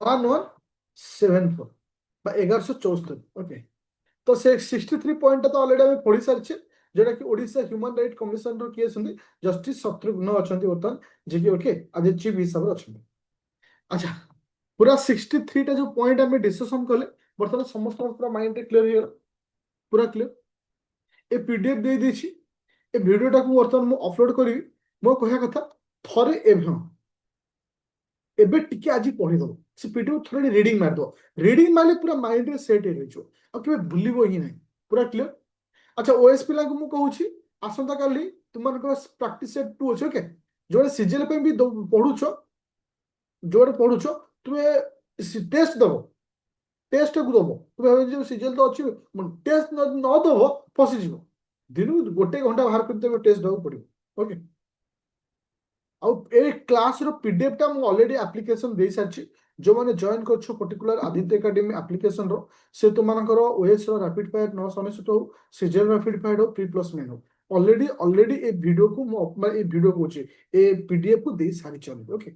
1174 বা 1174। ଓକେ, ତ ସେ 63 ପଏଣ୍ଟ ତ ଅଲରେଡି ଆମେ ପଢି ସାରିଛେ, ଯୋଉଟା କି ଓଡ଼ିଶା ହ୍ୟୁମାନ ରାଇଟ୍ କମିଶନର କିଏ ଅଛନ୍ତି, ଜଷ୍ଟିସ ଶତ୍ରୁଘ୍ନ ଅଛନ୍ତି ବର୍ତ୍ତମାନ, ଯିଏକି ଓକେ ଆଜି ଚିଫ ହିସାବରେ ଅଛନ୍ତି। ଆଚ୍ଛା, ପୁରା 63ଟା ଯୋଉ ପଏଣ୍ଟ ଆମେ ଡିସ୍କସନ କଲେ ବର୍ତ୍ତମାନ ସମସ୍ତଙ୍କ ପୁରା ମାଇଣ୍ଡରେ କ୍ଲିୟର ହେଇଗଲା, ପୁରା କ୍ଲିୟର। ଏ ପିଡିଏଫ ଦେଇ ଦେଇଛି, ଏ ଭିଡିଓଟାକୁ ବର୍ତ୍ତମାନ ମୁଁ ଅପଲୋଡ କରିବି। ମୋ କହିବା କଥା ଥରେ ଏବେ ଏବେ ଟିକେ ଆଜି ପଢିଦବ, ସେ ପିଡିଏଫ ଥରେ ରିଡିଂ ମାରିଦବ। ରିଡିଂ ମାରିଲେ ପୁରା ମାଇଣ୍ଡରେ ସେଟ୍ ହେଇଯିବ, ଆଉ କେବେ ଭୁଲିବ ହିଁ ନାହିଁ। ପୁରା କ୍ଲିୟର। ଆଚ୍ଛା, ଓଏସ୍ ପିଲାଙ୍କୁ ମୁଁ କହୁଛି ଆସନ୍ତାକାଲି ତୁମମାନଙ୍କର ପ୍ରାକ୍ଟିସ ସେଟ୍ 2 ଅଛି। ଓକେ, ଯୋଉଟା ସିଜିଏଲ ପାଇଁ ବି ପଢୁଛ, ଯୋଉଟା ପଢୁଛ ତୁମେ ଟେଷ୍ଟ ଦବ, ଟେଷ୍ଟକୁ ଦବ। ତୁମେ ଭାବିଛ ସିଜିଏଲ ତ ଅଛି, ଟେଷ୍ଟ ନ ଦବ ଫସିଯିବ। ଦିନକୁ 1 ଘଣ୍ଟା ବାହାର କରି ତମେ ଟେଷ୍ଟ ଦେବାକୁ ପଡିବ। ଓକେ, ଆଉ ଏ କ୍ଲାସର ପିଡିଏଫ ଟା ମୁଁ ଅଲରେଡି ଆପ୍ଲିକେସନ ଦେଇ ସାରିଛି। ଯୋଉମାନେ ଜଏନ୍ କରୁଛ ପର୍ଟିକୁଲାର ଆଦିତ୍ୟ ଏକାଡେମୀ ଆପ୍ଲିକେସନର, ସେ ତୁମମାନଙ୍କର ଓଏସ୍ ର ରାପିଡ ଫାୟାର 999 ହଉ, ସିଜିଏଲ ରାପିଡ ଫାୟାର ହଉ, ପ୍ରି ପ୍ଲସ୍ ମେନ୍ ହଉ, ଅଲରେଡି ଅଲରେଡି ଏ ଭିଡିଓକୁ ମୁଁ ଏ ଭିଡିଓ କହୁଛି, ଏ ପିଡିଏଫ କୁ ଦେଇ ସାରିଛି। ଓକେ,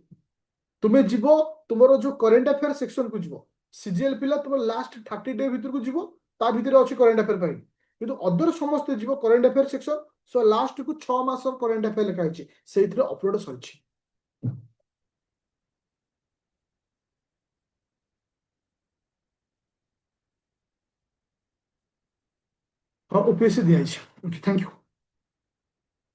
ତୁମେ ଯିବ ତୁମର ଯୋଉ କରେଣ୍ଟ ଆଫେୟାର ସେକ୍ସନକୁ ଯିବ। ସିଜିଏଲ ପିଲା ତୁମ ଲାଷ୍ଟ 30 ଡେ ଭିତରକୁ ଯିବ, ତା ଭିତରେ ଅଛି କରେଣ୍ଟ ଆଫେୟାର ପାଇଁ। କିନ୍ତୁ ଅଦର ସମସ୍ତେ ଯିବ କରେଣ୍ଟ ଆଫେୟାର ସେକ୍ସନ, ସୋ ଲାଷ୍ଟକୁ 6 ମାସ କରେଣ୍ଟ ଆଫେୟାର ଲେଖା ହେଇଛି, ସେଇଥିରେ ଅପଲୋଡ ସରିଛି। ହଁ, ଓପିଏସସି ଦିଆଯାଇଛି। Thank you.